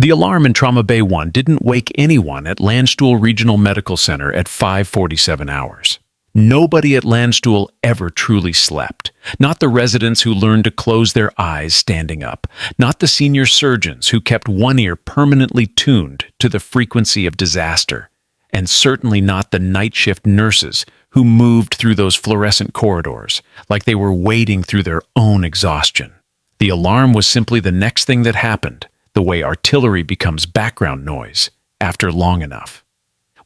The alarm in Trauma Bay 1 didn't wake anyone at Landstuhl Regional Medical Center at 5:47 hours. Nobody at Landstuhl ever truly slept. Not the residents who learned to close their eyes standing up. Not the senior surgeons who kept one ear permanently tuned to the frequency of disaster. And certainly not the night shift nurses who moved through those fluorescent corridors like they were wading through their own exhaustion. The alarm was simply the next thing that happened, the way artillery becomes background noise after long enough.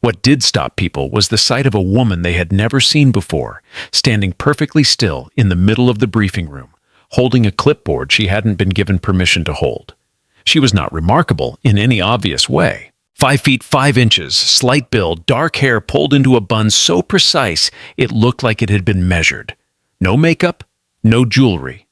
What did stop people was the sight of a woman they had never seen before, standing perfectly still in the middle of the briefing room, holding a clipboard she hadn't been given permission to hold. She was not remarkable in any obvious way. 5 feet 5 inches, slight build, dark hair pulled into a bun so precise it looked like it had been measured. No makeup, no jewelry.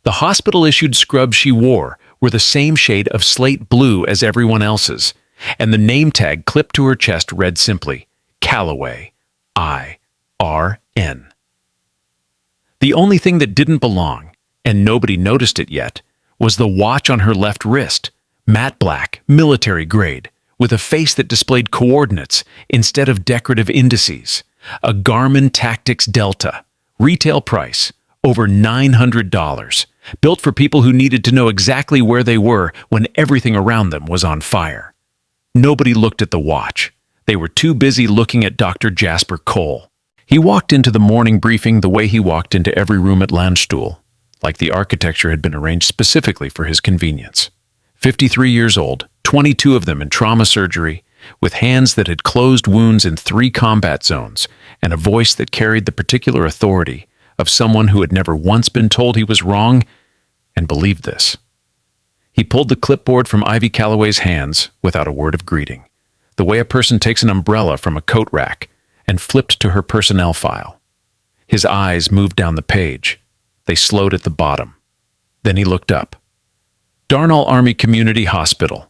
The hospital-issued scrubs she wore were the same shade of slate blue as everyone else's, and the name tag clipped to her chest read simply, Calloway, I-R-N. The only thing that didn't belong, and nobody noticed it yet, was the watch on her left wrist, matte black, military grade, with a face that displayed coordinates instead of decorative indices. A Garmin Tactics Delta, retail price, over $900, built for people who needed to know exactly where they were when everything around them was on fire. Nobody looked at the watch. They were too busy looking at Dr. Jasper Cole. He walked into the morning briefing the way he walked into every room at Landstuhl, like the architecture had been arranged specifically for his convenience. 53 years old, 22 of them in trauma surgery, with hands that had closed wounds in 3 combat zones, and a voice that carried the particular authority of someone who had never once been told he was wrong and believed this. He pulled the clipboard from Ivy Calloway's hands without a word of greeting, the way a person takes an umbrella from a coat rack, and flipped to her personnel file. His eyes moved down the page. They slowed at the bottom. Then he looked up. Darnall Army Community Hospital.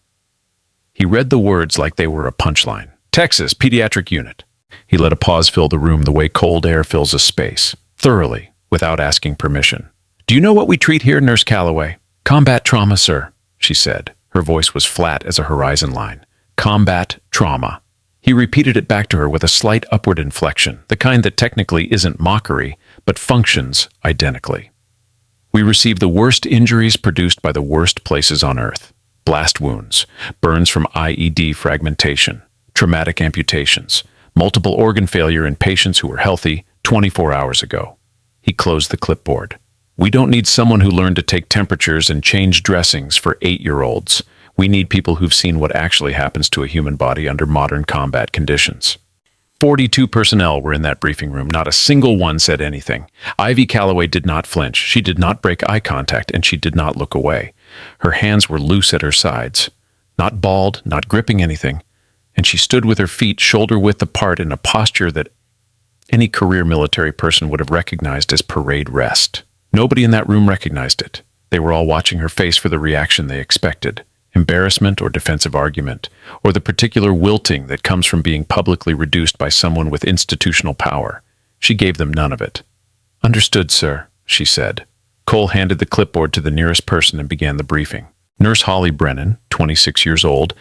He read the words like they were a punchline. Texas Pediatric Unit. He let a pause fill the room the way cold air fills a space, thoroughly, without asking permission. Do you know what we treat here, Nurse Calloway? Combat trauma, sir, she said. Her voice was flat as a horizon line. Combat trauma. He repeated it back to her with a slight upward inflection, the kind that technically isn't mockery, but functions identically. We receive the worst injuries produced by the worst places on Earth. Blast wounds, burns from IED fragmentation, traumatic amputations, multiple organ failure in patients who were healthy 24 hours ago. He closed the clipboard. We don't need someone who learned to take temperatures and change dressings for 8-year-olds. We need people who've seen what actually happens to a human body under modern combat conditions. 42 personnel were in that briefing room. Not a single one said anything. Ivy Calloway did not flinch. She did not break eye contact, and she did not look away. Her hands were loose at her sides, not balled, not gripping anything, and she stood with her feet shoulder-width apart in a posture that any career military person would have recognized as parade rest. Nobody in that room recognized it. They were all watching her face for the reaction they expected. Embarrassment or defensive argument, or the particular wilting that comes from being publicly reduced by someone with institutional power. She gave them none of it. Understood, sir, she said. Cole handed the clipboard to the nearest person and began the briefing. Nurse Holly Brennan, 26 years old,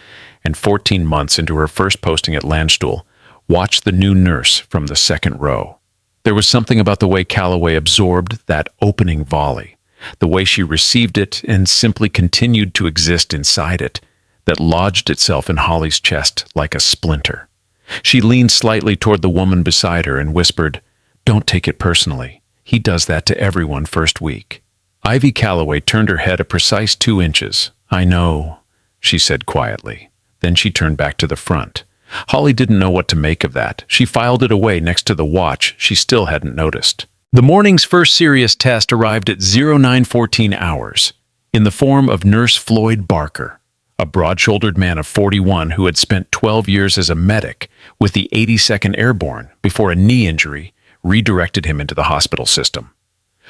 and 14 months into her first posting at Landstuhl, watched the new nurse from the second row. There was something about the way Calloway absorbed that opening volley, the way she received it and simply continued to exist inside it, that lodged itself in Holly's chest like a splinter. She leaned slightly toward the woman beside her and whispered, "Don't take it personally. He does that to everyone first week." Ivy Calloway turned her head a precise 2 inches. "I know," she said quietly. Then she turned back to the front. Holly didn't know what to make of that. She filed it away next to the watch she still hadn't noticed. The morning's first serious test arrived at 0914 hours, in the form of Nurse Floyd Barker, a broad-shouldered man of 41 who had spent 12 years as a medic with the 82nd Airborne before a knee injury redirected him into the hospital system.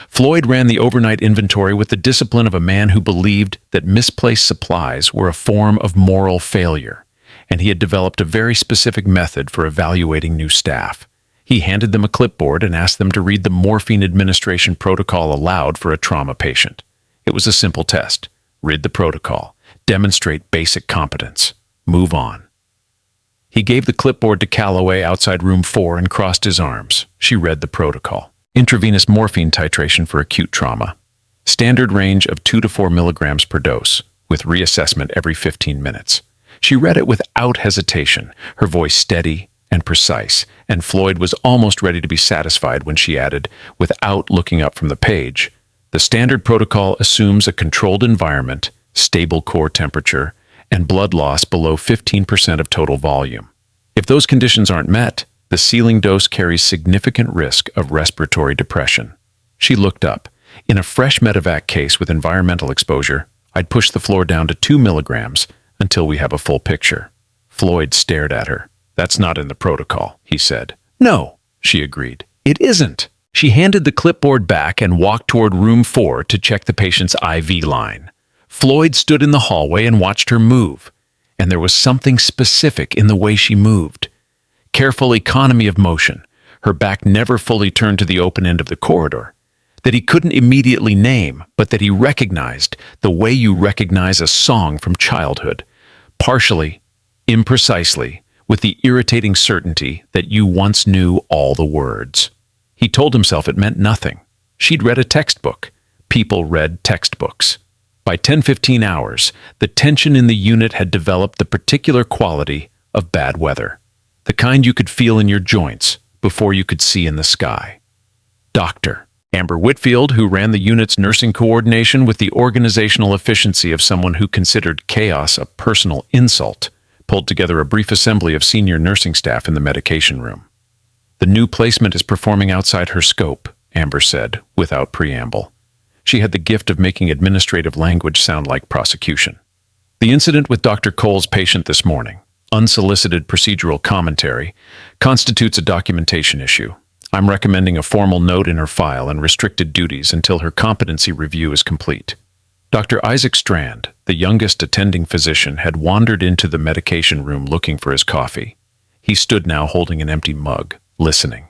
Floyd ran the overnight inventory with the discipline of a man who believed that misplaced supplies were a form of moral failure, and he had developed a very specific method for evaluating new staff. He handed them a clipboard and asked them to read the morphine administration protocol aloud for a trauma patient. It was a simple test. Read the protocol. Demonstrate basic competence. Move on. He gave the clipboard to Calloway outside room 4 and crossed his arms. She read the protocol. Intravenous morphine titration for acute trauma. Standard range of 2 to 4 milligrams per dose, with reassessment every 15 minutes. She read it without hesitation, her voice steady and precise, and Floyd was almost ready to be satisfied when she added, without looking up from the page, the standard protocol assumes a controlled environment, stable core temperature, and blood loss below 15% of total volume. If those conditions aren't met, the ceiling dose carries significant risk of respiratory depression. She looked up. In a fresh medevac case with environmental exposure, I'd push the floor down to 2 milligrams until we have a full picture. Floyd stared at her. That's not in the protocol, he said. No, she agreed. It isn't. She handed the clipboard back and walked toward room 4 to check the patient's IV line. Floyd stood in the hallway and watched her move, and there was something specific in the way she moved. Careful economy of motion, her back never fully turned to the open end of the corridor, that he couldn't immediately name, but that he recognized the way you recognize a song from childhood, partially, imprecisely, with the irritating certainty that you once knew all the words. He told himself it meant nothing. She'd read a textbook. People read textbooks. By 10:15 hours, the tension in the unit had developed the particular quality of bad weather, the kind you could feel in your joints before you could see in the sky. Doctor Amber Whitfield, who ran the unit's nursing coordination with the organizational efficiency of someone who considered chaos a personal insult, pulled together a brief assembly of senior nursing staff in the medication room. The new placement is performing outside her scope, Amber said, without preamble. She had the gift of making administrative language sound like prosecution. The incident with Dr. Cole's patient this morning, unsolicited procedural commentary, constitutes a documentation issue. I'm recommending a formal note in her file and restricted duties until her competency review is complete. Dr. Isaac Strand, the youngest attending physician, had wandered into the medication room looking for his coffee. He stood now holding an empty mug, listening.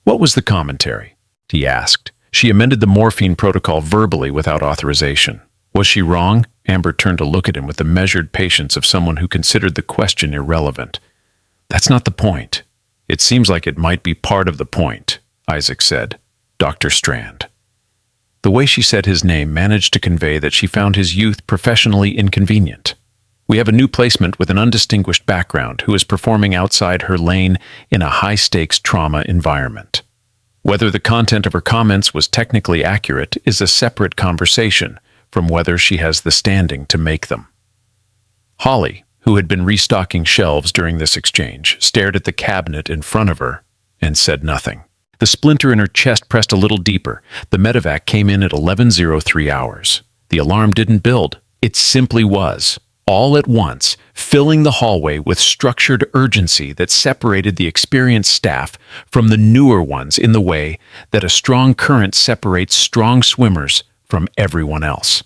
What was the commentary? He asked. She amended the morphine protocol verbally without authorization. Was she wrong? Amber turned to look at him with the measured patience of someone who considered the question irrelevant. That's not the point. It seems like it might be part of the point, Isaac said. Dr. Strand. The way she said his name managed to convey that she found his youth professionally inconvenient. We have a new placement with an undistinguished background who is performing outside her lane in a high-stakes trauma environment. Whether the content of her comments was technically accurate is a separate conversation from whether she has the standing to make them. Holly, who had been restocking shelves during this exchange, stared at the cabinet in front of her and said nothing. The splinter in her chest pressed a little deeper. The medevac came in at 11:03 hours. The alarm didn't build. It simply was, all at once, filling the hallway with structured urgency that separated the experienced staff from the newer ones in the way that a strong current separates strong swimmers from everyone else.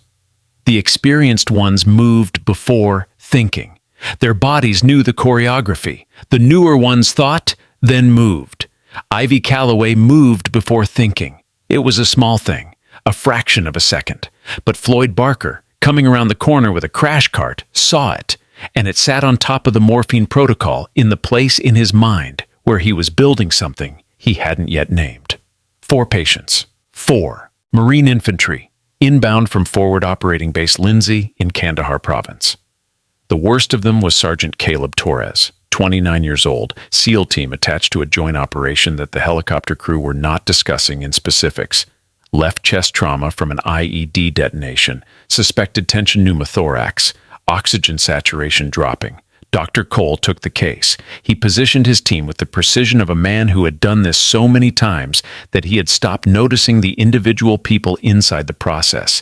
The experienced ones moved before thinking. Their bodies knew the choreography. The newer ones thought, then moved. Ivy Calloway moved before thinking. It was a small thing, a fraction of a second. But Floyd Barker, coming around the corner with a crash cart, saw it, and it sat on top of the morphine protocol in the place in his mind where he was building something he hadn't yet named. 4 patients. 4. Marine Infantry, inbound from Forward Operating Base Lindsay in Kandahar Province. The worst of them was Sergeant Caleb Torres, 29 years old, SEAL team attached to a joint operation that the helicopter crew were not discussing in specifics. Left chest trauma from an IED detonation, suspected tension pneumothorax, oxygen saturation dropping. Dr. Cole took the case. He positioned his team with the precision of a man who had done this so many times that he had stopped noticing the individual people inside the process.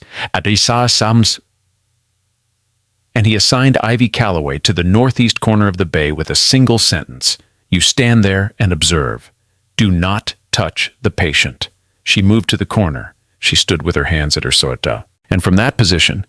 And he assigned Ivy Calloway to the northeast corner of the bay with a single sentence. You stand there and observe. Do not touch the patient. She moved to the corner. She stood with her hands at her sota. And from that position,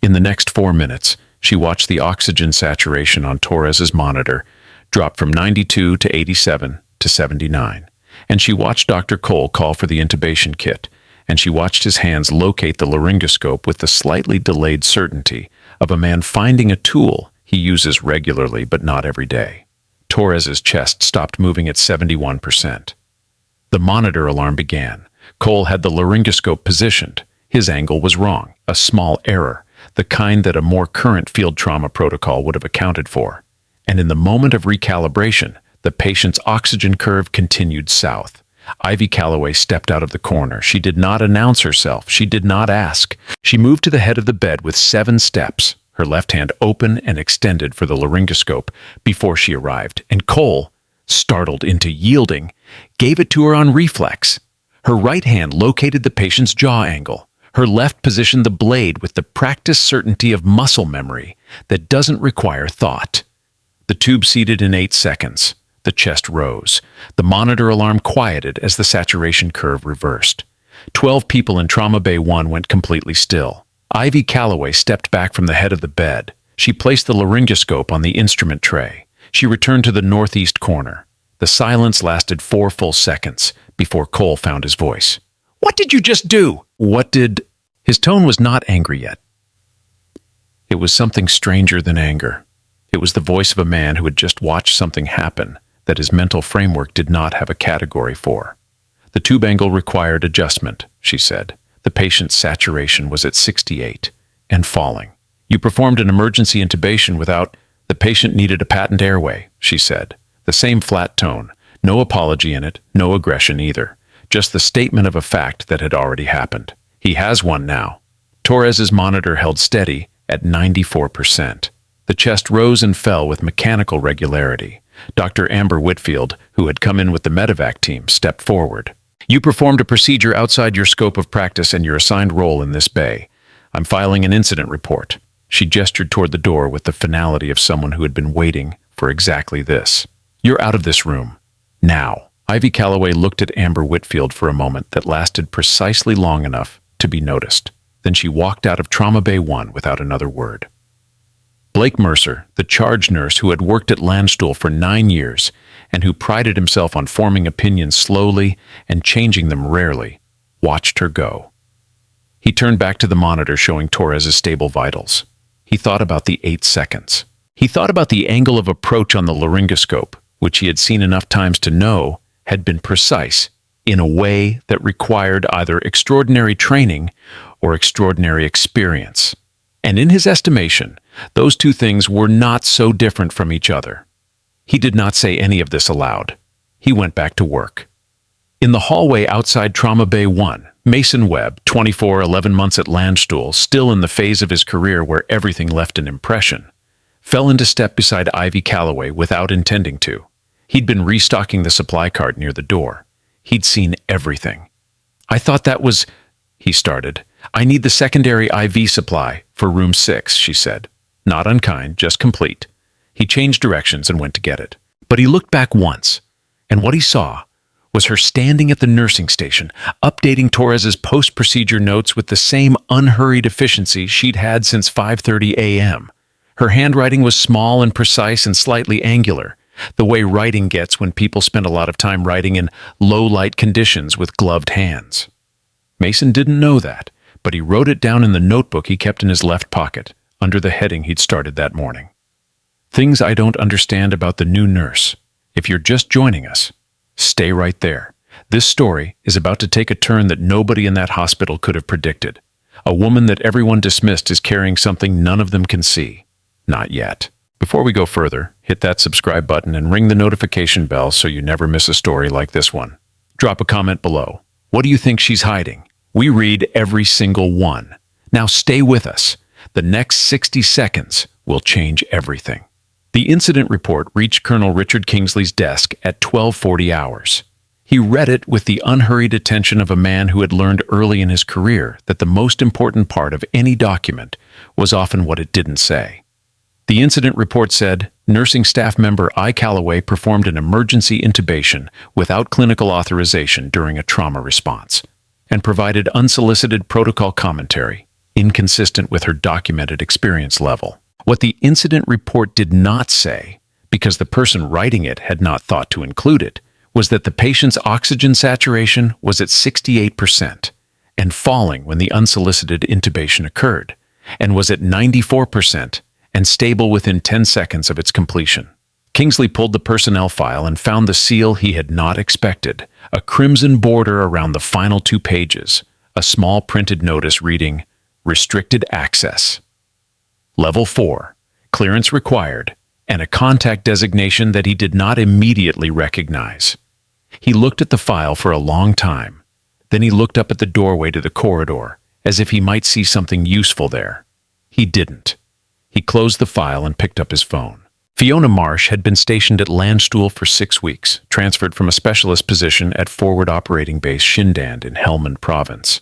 in the next 4 minutes, she watched the oxygen saturation on Torres's monitor drop from 92 to 87 to 79. And she watched Dr. Cole call for the intubation kit. And she watched his hands locate the laryngoscope with the slightly delayed certainty of a man finding a tool he uses regularly but not every day. Torres's chest stopped moving at 71%. The monitor alarm began. Cole had the laryngoscope positioned. His angle was wrong, a small error, the kind that a more current field trauma protocol would have accounted for. And in the moment of recalibration, the patient's oxygen curve continued south. Ivy Calloway stepped out of the corner. She did not announce herself. She did not ask. She moved to the head of the bed with 7 steps, her left hand open and extended for the laryngoscope before she arrived, and Cole, startled into yielding, gave it to her on reflex. Her right hand located the patient's jaw angle. Her left positioned the blade with the practiced certainty of muscle memory that doesn't require thought. The tube seated in 8 seconds. The chest rose. The monitor alarm quieted as the saturation curve reversed. 12 people in Trauma Bay 1 went completely still. Ivy Calloway stepped back from the head of the bed. She placed the laryngoscope on the instrument tray. She returned to the northeast corner. The silence lasted 4 full seconds before Cole found his voice. "What did you just do?" "What did—" His tone was not angry yet. It was something stranger than anger. It was the voice of a man who had just watched something happen that his mental framework did not have a category for. "The tube angle required adjustment," she said. "The patient's saturation was at 68 and falling. You performed an emergency intubation without—" "The patient needed a patent airway," she said. The same flat tone, no apology in it, no aggression either. Just the statement of a fact that had already happened. "He has one now." Torres's monitor held steady at 94%. The chest rose and fell with mechanical regularity. Dr. Amber Whitfield, who had come in with the medevac team, stepped forward. "You performed a procedure outside your scope of practice and your assigned role in this bay. I'm filing an incident report." She gestured toward the door with the finality of someone who had been waiting for exactly this. "You're out of this room. Now." Ivy Calloway looked at Amber Whitfield for a moment that lasted precisely long enough to be noticed. Then she walked out of Trauma Bay 1 without another word. Blake Mercer, the charge nurse who had worked at Landstuhl for 9 years and who prided himself on forming opinions slowly and changing them rarely, watched her go. He turned back to the monitor showing Torres's stable vitals. He thought about the 8 seconds. He thought about the angle of approach on the laryngoscope, which he had seen enough times to know had been precise in a way that required either extraordinary training or extraordinary experience. And in his estimation, those two things were not so different from each other. He did not say any of this aloud. He went back to work. In the hallway outside Trauma Bay 1, Mason Webb, 24, 11 months at Landstuhl, still in the phase of his career where everything left an impression, fell into step beside Ivy Calloway without intending to. He'd been restocking the supply cart near the door. He'd seen everything. "I thought that was—" he started. "I need the secondary IV supply for room 6, she said. Not unkind, just complete. He changed directions and went to get it. But he looked back once, and what he saw was her standing at the nursing station, updating Torres's post-procedure notes with the same unhurried efficiency she'd had since 5:30 a.m. Her handwriting was small and precise and slightly angular, the way writing gets when people spend a lot of time writing in low-light conditions with gloved hands. Mason didn't know that, but he wrote it down in the notebook he kept in his left pocket, under the heading he'd started that morning. "Things I don't understand about the new nurse. If you're just joining us, stay right there. This story is about to take a turn that nobody in that hospital could have predicted. A woman that everyone dismissed is carrying something none of them can see. Not yet." Before we go further, hit that subscribe button and ring the notification bell so you never miss a story like this one. Drop a comment below. What do you think she's hiding? We read every single one. Now stay with us. The next 60 seconds will change everything. The incident report reached Colonel Richard Kingsley's desk at 12:40 hours. He read it with the unhurried attention of a man who had learned early in his career that the most important part of any document was often what it didn't say. The incident report said, nursing staff member I. Calloway performed an emergency intubation without clinical authorization during a trauma response, and provided unsolicited protocol commentary, inconsistent with her documented experience level. What the incident report did not say, because the person writing it had not thought to include it, was that the patient's oxygen saturation was at 68% and falling when the unsolicited intubation occurred, and was at 94% and stable within 10 seconds of its completion. Kingsley pulled the personnel file and found the seal he had not expected, a crimson border around the final 2 pages, a small printed notice reading, "Restricted Access." Level 4, clearance required, and a contact designation that he did not immediately recognize. He looked at the file for a long time. Then he looked up at the doorway to the corridor, as if he might see something useful there. He didn't. He closed the file and picked up his phone. Fiona Marsh had been stationed at Landstuhl for 6 weeks, transferred from a specialist position at Forward Operating Base Shindand in Helmand Province.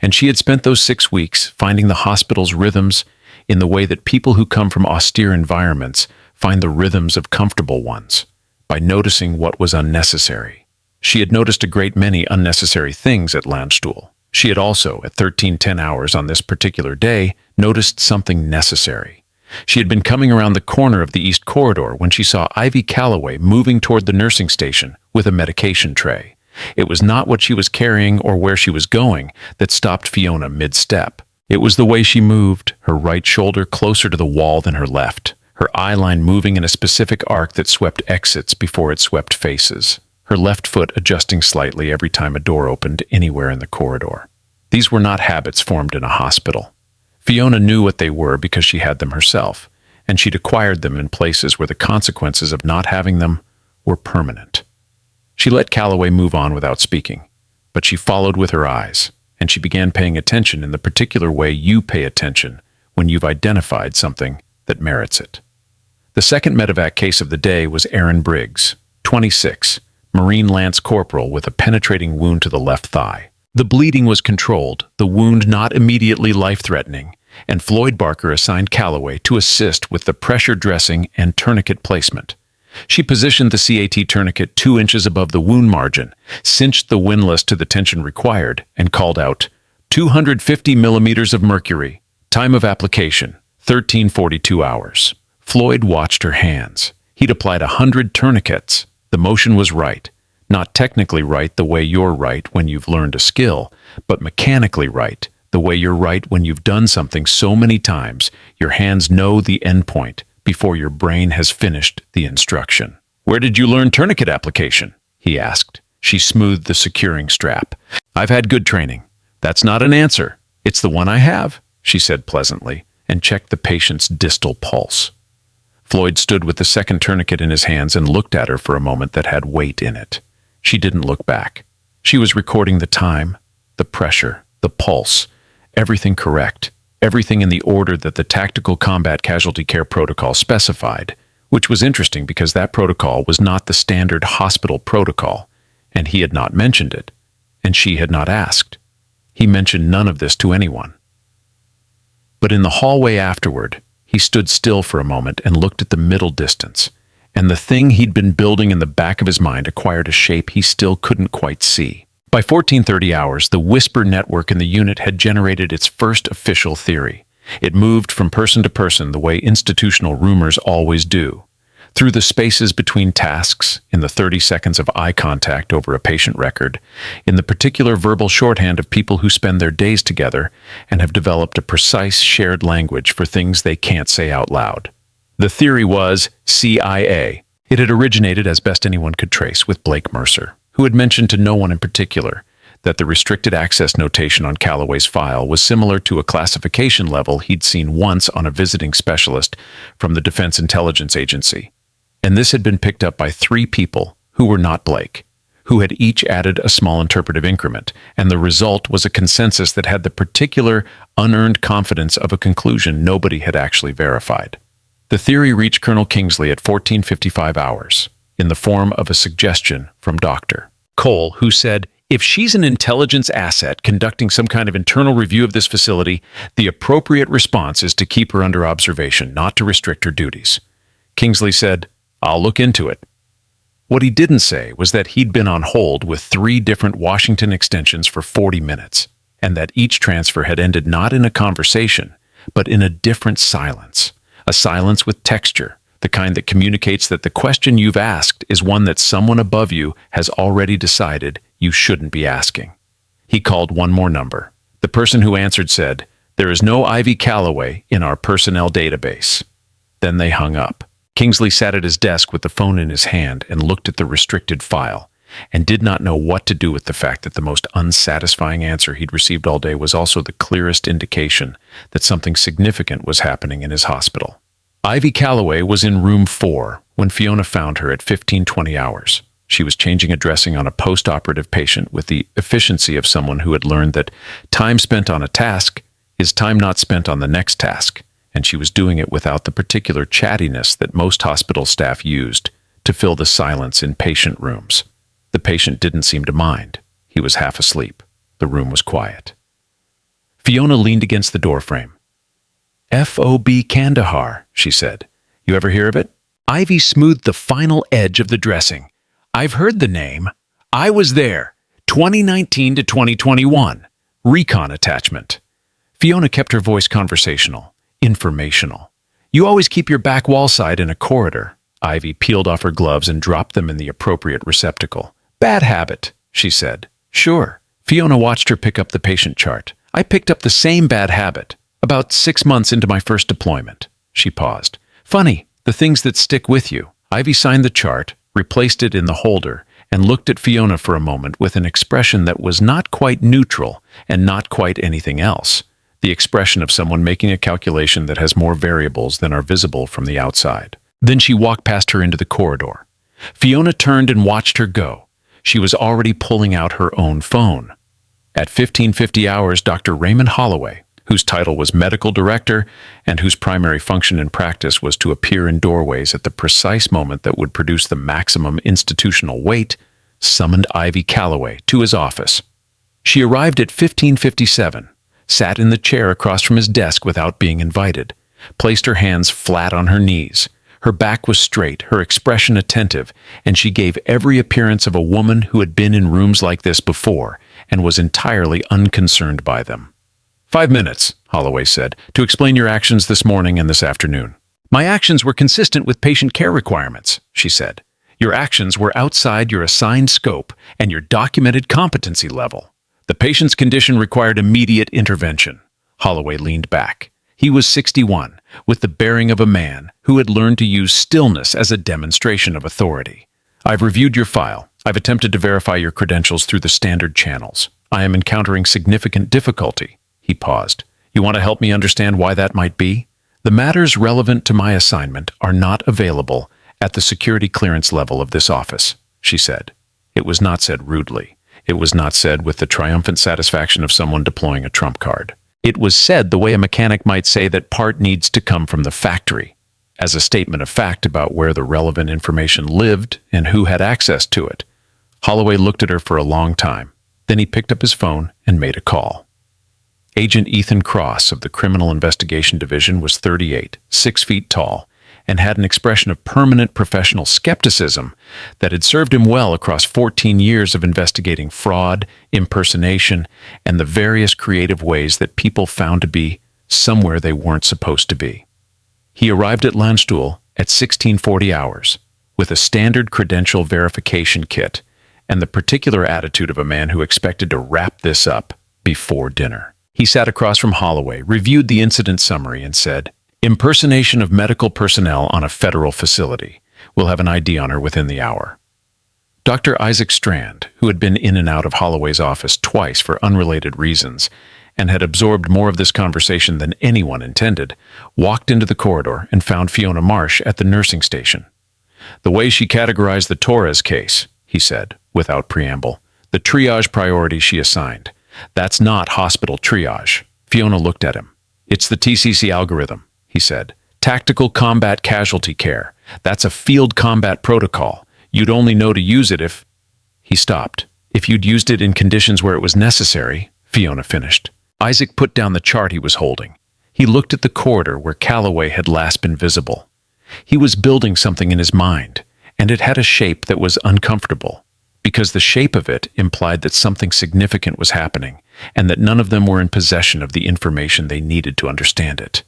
And she had spent those 6 weeks finding the hospital's rhythms in the way that people who come from austere environments find the rhythms of comfortable ones, by noticing what was unnecessary. She had noticed a great many unnecessary things at Landstuhl. She had also, at 13:10 hours on this particular day, noticed something necessary. She had been coming around the corner of the East Corridor when she saw Ivy Calloway moving toward the nursing station with a medication tray. It was not what she was carrying or where she was going that stopped Fiona mid-step. It was the way she moved, her right shoulder closer to the wall than her left, her eye line moving in a specific arc that swept exits before it swept faces, her left foot adjusting slightly every time a door opened anywhere in the corridor. These were not habits formed in a hospital. Fiona knew what they were because she had them herself, and she'd acquired them in places where the consequences of not having them were permanent. She let Calloway move on without speaking, but she followed with her eyes, and she began paying attention in the particular way you pay attention when you've identified something that merits it. The second medevac case of the day was Aaron Briggs, 26, Marine Lance Corporal with a penetrating wound to the left thigh. The bleeding was controlled, the wound not immediately life-threatening, and Floyd Barker assigned Calloway to assist with the pressure dressing and tourniquet placement. She positioned the CAT tourniquet 2 inches above the wound margin, cinched the windlass to the tension required, and called out, 250 millimeters of mercury. Time of application, 13:42 hours. Floyd watched her hands. He'd applied 100 tourniquets. The motion was right. Not technically right the way you're right when you've learned a skill, but mechanically right, the way you're right when you've done something so many times, your hands know the end point before your brain has finished the instruction. "Where did you learn tourniquet application?" he asked. She smoothed the securing strap. "I've had good training." "That's not an answer. It's the one I have," she said pleasantly, and checked the patient's distal pulse. Floyd stood with the second tourniquet in his hands and looked at her for a moment that had weight in it. She didn't look back. She was recording the time, the pressure, the pulse, everything correct, everything in the order that the Tactical Combat Casualty Care Protocol specified, which was interesting because that protocol was not the standard hospital protocol, and he had not mentioned it, and she had not asked. He mentioned none of this to anyone. But in the hallway afterward, he stood still for a moment and looked at the middle distance, and the thing he'd been building in the back of his mind acquired a shape he still couldn't quite see. By 14:30 hours, the whisper network in the unit had generated its first official theory. It moved from person to person the way institutional rumors always do, through the spaces between tasks, in the 30 seconds of eye contact over a patient record, in the particular verbal shorthand of people who spend their days together and have developed a precise shared language for things they can't say out loud. The theory was CIA. It had originated, as best anyone could trace, with Blake Mercer, who had mentioned to no one in particular that the restricted access notation on Calloway's file was similar to a classification level he'd seen once on a visiting specialist from the Defense Intelligence Agency. And this had been picked up by 3 people who were not Blake, who had each added a small interpretive increment, and the result was a consensus that had the particular unearned confidence of a conclusion nobody had actually verified. The theory reached Colonel Kingsley at 14:55 hours, in the form of a suggestion from Dr. Cole, who said, "If she's an intelligence asset conducting some kind of internal review of this facility, the appropriate response is to keep her under observation, not to restrict her duties." Kingsley said, "I'll look into it." What he didn't say was that he'd been on hold with 3 different Washington extensions for 40 minutes, and that each transfer had ended not in a conversation, but in a different silence. A silence with texture, the kind that communicates that the question you've asked is one that someone above you has already decided you shouldn't be asking. He called one more number. The person who answered said, There is no Ivy Calloway in our personnel database. Then they hung up. Kingsley sat at his desk with the phone in his hand and looked at the restricted file, and did not know what to do with the fact that the most unsatisfying answer he'd received all day was also the clearest indication that something significant was happening in his hospital. Ivy Calloway was in room 4 when Fiona found her at 15:20 hours. She was changing a dressing on a post-operative patient with the efficiency of someone who had learned that time spent on a task is time not spent on the next task, and she was doing it without the particular chattiness that most hospital staff used to fill the silence in patient rooms. The patient didn't seem to mind. He was half asleep. The room was quiet. Fiona leaned against the doorframe. "F.O.B. Kandahar," she said. "You ever hear of it?" Ivy smoothed the final edge of the dressing. "I've heard the name. I was there. 2019 to 2021. Recon attachment." Fiona kept her voice conversational, informational. "You always keep your back wall side in a corridor." Ivy peeled off her gloves and dropped them in the appropriate receptacle. "Bad habit," she said. "Sure." Fiona watched her pick up the patient chart. "I picked up the same bad habit about 6 months into my first deployment." She paused. "Funny, the things that stick with you." Ivy signed the chart, replaced it in the holder, and looked at Fiona for a moment with an expression that was not quite neutral and not quite anything else. The expression of someone making a calculation that has more variables than are visible from the outside. Then she walked past her into the corridor. Fiona turned and watched her go. She was already pulling out her own phone. At 15:50 hours, Dr. Raymond Holloway, whose title was medical director and whose primary function in practice was to appear in doorways at the precise moment that would produce the maximum institutional weight, summoned Ivy Calloway to his office. She arrived at 15:57, sat in the chair across from his desk without being invited, placed her hands flat on her knees. Her back was straight, her expression attentive, and she gave every appearance of a woman who had been in rooms like this before and was entirely unconcerned by them. 5 minutes, Holloway said, to explain your actions this morning and this afternoon. My actions were consistent with patient care requirements, she said. Your actions were outside your assigned scope and your documented competency level. The patient's condition required immediate intervention. Holloway leaned back. He was 61, with the bearing of a man who had learned to use stillness as a demonstration of authority. I've reviewed your file. I've attempted to verify your credentials through the standard channels. I am encountering significant difficulty. He paused. You want to help me understand why that might be? The matters relevant to my assignment are not available at the security clearance level of this office, she said. It was not said rudely. It was not said with the triumphant satisfaction of someone deploying a trump card. It was said the way a mechanic might say that part needs to come from the factory, as a statement of fact about where the relevant information lived and who had access to it. Holloway looked at her for a long time. Then he picked up his phone and made a call. Agent Ethan Cross of the Criminal Investigation Division was 38, 6 feet tall, and had an expression of permanent professional skepticism that had served him well across 14 years of investigating fraud, impersonation, and the various creative ways that people found to be somewhere they weren't supposed to be. He arrived at Landstuhl at 1640 hours with a standard credential verification kit and the particular attitude of a man who expected to wrap this up before dinner. He sat across from Holloway, reviewed the incident summary, and said, Impersonation of medical personnel on a federal facility. We'll have an ID on her within the hour. Dr. Isaac Strand, who had been in and out of Holloway's office twice for unrelated reasons and had absorbed more of this conversation than anyone intended, walked into the corridor and found Fiona Marsh at the nursing station. The way she categorized the Torres case, he said, without preamble, the triage priority she assigned. That's not hospital triage. Fiona looked at him. It's the TCC algorithm, he said. Tactical combat casualty care. That's a field combat protocol. You'd only know to use it if... He stopped. If you'd used it in conditions where it was necessary, Fiona finished. Isaac put down the chart he was holding. He looked at the corridor where Calloway had last been visible. He was building something in his mind, and it had a shape that was uncomfortable, because the shape of it implied that something significant was happening, and that none of them were in possession of the information they needed to understand it.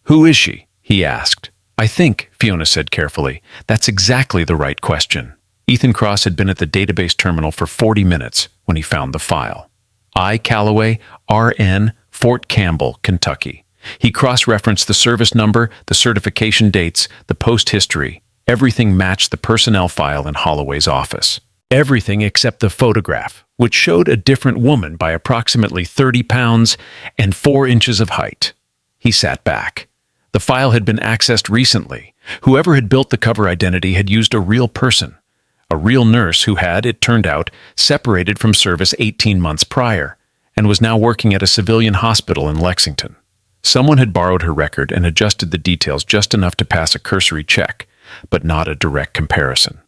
Who is she? He asked. I think, Fiona said carefully, that's exactly the right question. Ethan Cross had been at the database terminal for 40 minutes when he found the file. I, Calloway, RN Fort Campbell, Kentucky. He cross-referenced the service number, the certification dates, the post history. Everything matched the personnel file in Holloway's office. Everything except the photograph, which showed a different woman by approximately 30 pounds and 4 inches of height. He sat back. The file had been accessed recently. Whoever had built the cover identity had used a real person, a real nurse who had, it turned out, separated from service 18 months prior and was now working at a civilian hospital in Lexington. Someone had borrowed her record and adjusted the details just enough to pass a cursory check, but not a direct comparison.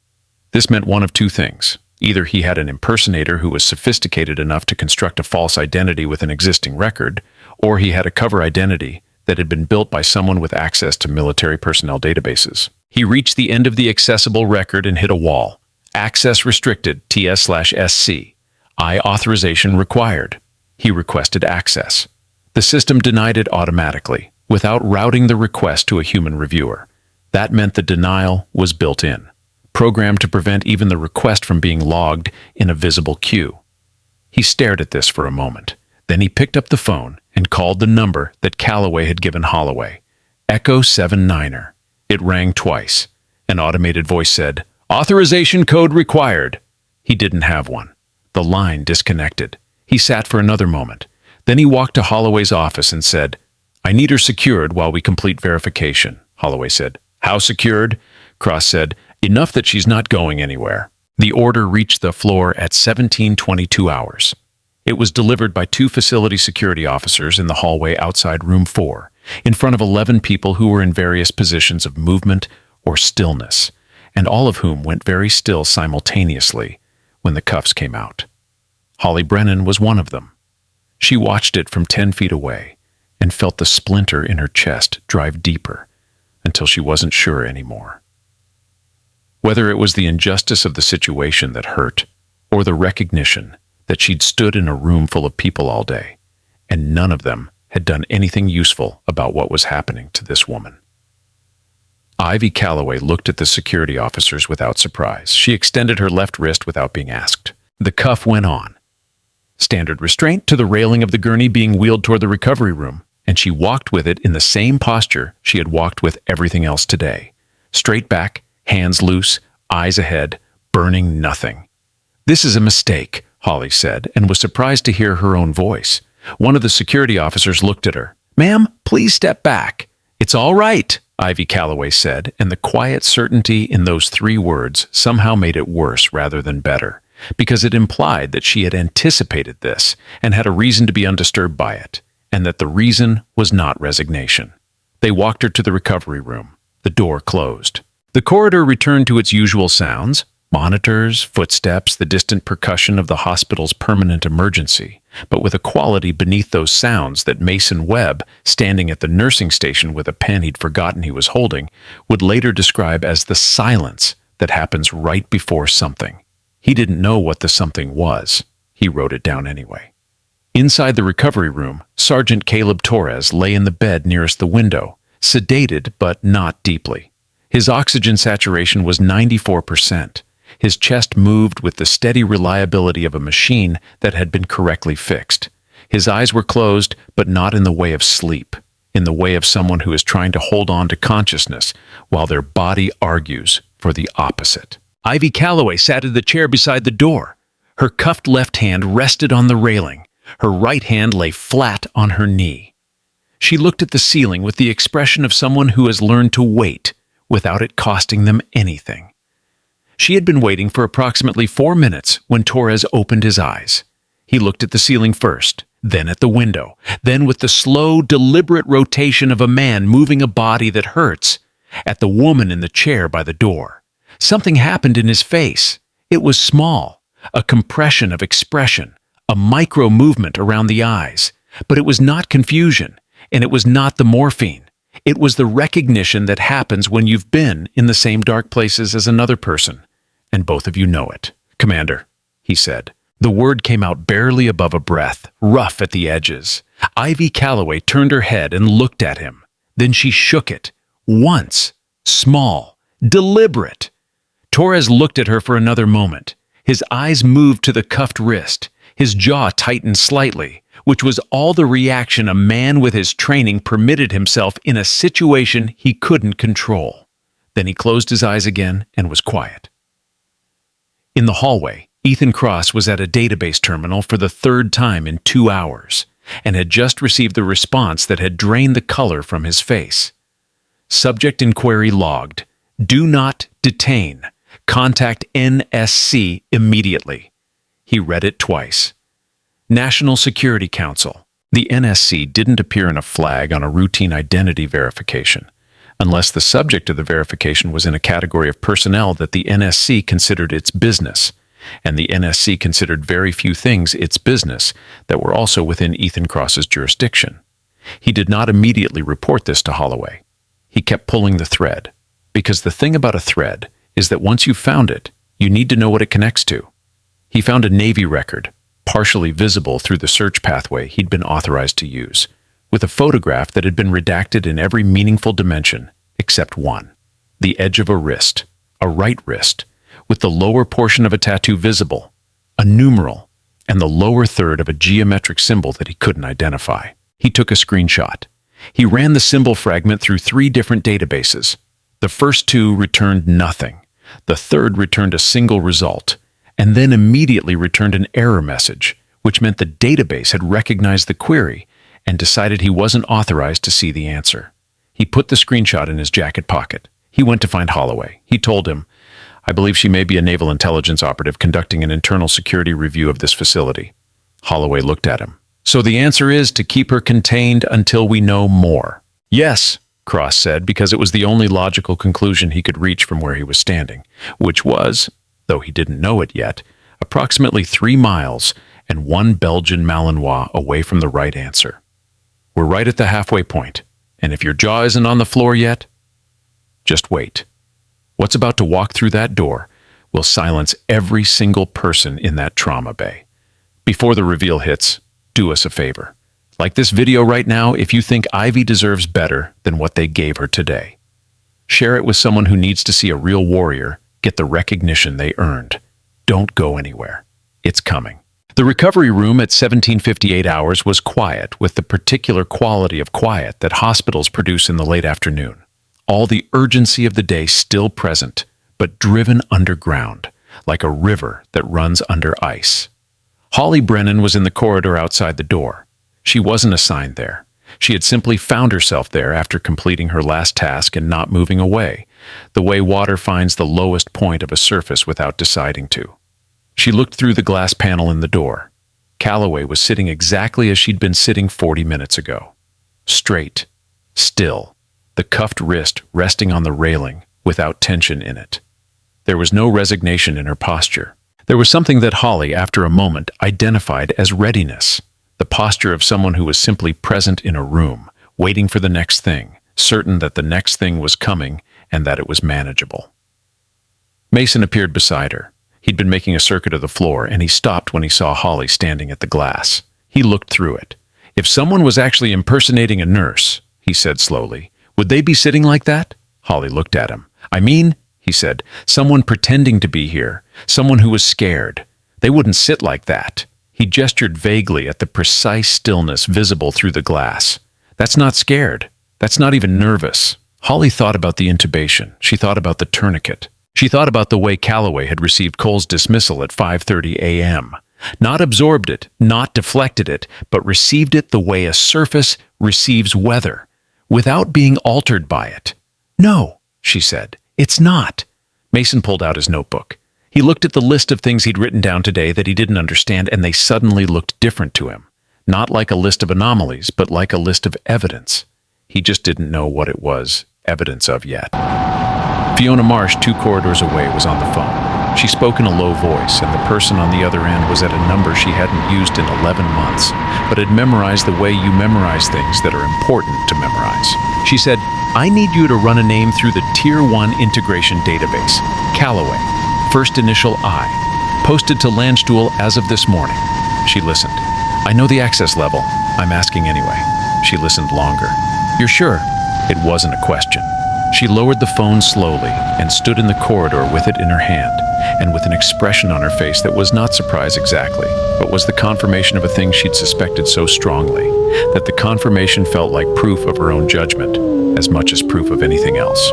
This meant one of two things. Either he had an impersonator who was sophisticated enough to construct a false identity with an existing record, or he had a cover identity that had been built by someone with access to military personnel databases. He reached the end of the accessible record and hit a wall. Access restricted, TS/SC. I authorization required. He requested access. The system denied it automatically, without routing the request to a human reviewer. That meant the denial was built in, programmed to prevent even the request from being logged in a visible queue. He stared at this for a moment. Then he picked up the phone and called the number that Calloway had given Holloway. Echo 79er. It rang twice. An automated voice said, "Authorization code required." He didn't have one. The line disconnected. He sat for another moment. Then he walked to Holloway's office and said, "I need her secured while we complete verification," Holloway said. "How secured?" Cross said, "Enough that she's not going anywhere." The order reached the floor at 17:22 hours. It was delivered by 2 facility security officers in the hallway outside room 4, in front of 11 people who were in various positions of movement or stillness, and all of whom went very still simultaneously when the cuffs came out. Holly Brennan was one of them. She watched it from 10 feet away and felt the splinter in her chest drive deeper until she wasn't sure anymore. Whether it was the injustice of the situation that hurt, or the recognition that she'd stood in a room full of people all day, and none of them had done anything useful about what was happening to this woman. Ivy Calloway looked at the security officers without surprise. She extended her left wrist without being asked. The cuff went on. Standard restraint to the railing of the gurney being wheeled toward the recovery room, and she walked with it in the same posture she had walked with everything else today. Straight back, hands loose, eyes ahead, burning nothing. "This is a mistake," Holly said, and was surprised to hear her own voice. One of the security officers looked at her. "Ma'am, please step back." "It's all right," Ivy Calloway said, and the quiet certainty in those 3 words somehow made it worse rather than better, because it implied that she had anticipated this and had a reason to be undisturbed by it, and that the reason was not resignation. They walked her to the recovery room. The door closed. The corridor returned to its usual sounds: monitors, footsteps, the distant percussion of the hospital's permanent emergency, but with a quality beneath those sounds that Mason Webb, standing at the nursing station with a pen he'd forgotten he was holding, would later describe as the silence that happens right before something. He didn't know what the something was. He wrote it down anyway. Inside the recovery room, Sergeant Caleb Torres lay in the bed nearest the window, sedated but not deeply. His oxygen saturation was 94%. His chest moved with the steady reliability of a machine that had been correctly fixed. His eyes were closed, but not in the way of sleep, in the way of someone who is trying to hold on to consciousness while their body argues for the opposite. Ivy Calloway sat in the chair beside the door. Her cuffed left hand rested on the railing. Her right hand lay flat on her knee. She looked at the ceiling with the expression of someone who has learned to wait without it costing them anything. She had been waiting for approximately 4 minutes when Torres opened his eyes. He looked at the ceiling first, then at the window, then with the slow, deliberate rotation of a man moving a body that hurts, at the woman in the chair by the door. Something happened in his face. It was small, a compression of expression, a micro movement around the eyes. But it was not confusion, and it was not the morphine. It was the recognition that happens when you've been in the same dark places as another person, and both of you know it. "Commander," he said. The word came out barely above a breath, rough at the edges. Ivy Calloway turned her head and looked at him. Then she shook it. Once. Small. Deliberate. Torres looked at her for another moment. His eyes moved to the cuffed wrist. His jaw tightened slightly, which was all the reaction a man with his training permitted himself in a situation he couldn't control. Then he closed his eyes again and was quiet. In the hallway, Ethan Cross was at a database terminal for the third time in 2 hours and had just received the response that had drained the color from his face. Subject inquiry logged. Do not detain. Contact NSC immediately. He read it twice. National Security Council. The NSC didn't appear in a flag on a routine identity verification, unless the subject of the verification was in a category of personnel that the NSC considered its business, and the NSC considered very few things its business that were also within Ethan Cross's jurisdiction. He did not immediately report this to Holloway. He kept pulling the thread, because the thing about a thread is that once you've found it, you need to know what it connects to. He found a Navy record, partially visible through the search pathway he'd been authorized to use, with a photograph that had been redacted in every meaningful dimension except one: the edge of a wrist, a right wrist, with the lower portion of a tattoo visible, a numeral, and the lower third of a geometric symbol that he couldn't identify. He took a screenshot. He ran the symbol fragment through 3 different databases. The first 2 returned nothing. The third returned a single result, and then immediately returned an error message, which meant the database had recognized the query and decided he wasn't authorized to see the answer. He put the screenshot in his jacket pocket. He went to find Holloway. He told him, "I believe she may be a naval intelligence operative conducting an internal security review of this facility." Holloway looked at him. "So the answer is to keep her contained until we know more." "Yes," Cross said, because it was the only logical conclusion he could reach from where he was standing, which was, though he didn't know it yet, approximately 3 miles and 1 Belgian Malinois away from the right answer. "We're right at the halfway point, and if your jaw isn't on the floor yet, just wait. What's about to walk through that door will silence every single person in that trauma bay. Before the reveal hits, do us a favor. Like this video right now, if you think Ivy deserves better than what they gave her today. Share it with someone who needs to see a real warrior get the recognition they earned. Don't go anywhere. It's coming." The recovery room at 1758 hours was quiet, with the particular quality of quiet that hospitals produce in the late afternoon. All the urgency of the day still present, but driven underground, like a river that runs under ice. Holly Brennan was in the corridor outside the door. She wasn't assigned there. She had simply found herself there after completing her last task and not moving away, the way water finds the lowest point of a surface without deciding to. She looked through the glass panel in the door. Calloway was sitting exactly as she'd been sitting 40 minutes ago. Straight, still, the cuffed wrist resting on the railing without tension in it. There was no resignation in her posture. There was something that Holly, after a moment, identified as readiness. The posture of someone who was simply present in a room, waiting for the next thing, certain that the next thing was coming and that it was manageable. Mason appeared beside her. He'd been making a circuit of the floor, and he stopped when he saw Holly standing at the glass. He looked through it. "If someone was actually impersonating a nurse," he said slowly, "would they be sitting like that?" Holly looked at him. "I mean," he said, "someone pretending to be here, someone who was scared. They wouldn't sit like that." He gestured vaguely at the precise stillness visible through the glass. "That's not scared. That's not even nervous." Holly thought about the intubation. She thought about the tourniquet. She thought about the way Calloway had received Cole's dismissal at 5:30 a.m. Not absorbed it, not deflected it, but received it the way a surface receives weather, without being altered by it. "No," she said, "it's not." Mason pulled out his notebook. He looked at the list of things he'd written down today that he didn't understand, and they suddenly looked different to him. Not like a list of anomalies, but like a list of evidence. He just didn't know what it was evidence of yet. Fiona Marsh, 2 corridors away, was on the phone. She spoke in a low voice, and the person on the other end was at a number she hadn't used in 11 months, but had memorized the way you memorize things that are important to memorize. She said, "I need you to run a name through the Tier 1 integration database. Calloway. First initial I. Posted to Landstuhl as of this morning." She listened. "I know the access level. I'm asking anyway." She listened longer. "You're sure?" It wasn't a question. She lowered the phone slowly and stood in the corridor with it in her hand, and with an expression on her face that was not surprise exactly, but was the confirmation of a thing she'd suspected so strongly, that the confirmation felt like proof of her own judgment, as much as proof of anything else.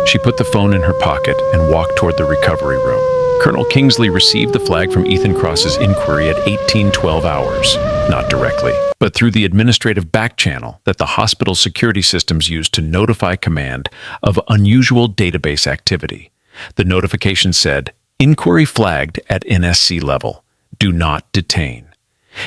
She put the phone in her pocket and walked toward the recovery room. Colonel Kingsley received the flag from Ethan Cross's inquiry at 1812 hours, not directly, but through the administrative back channel that the hospital security systems use to notify command of unusual database activity. The notification said, "Inquiry flagged at NSC level. Do not detain."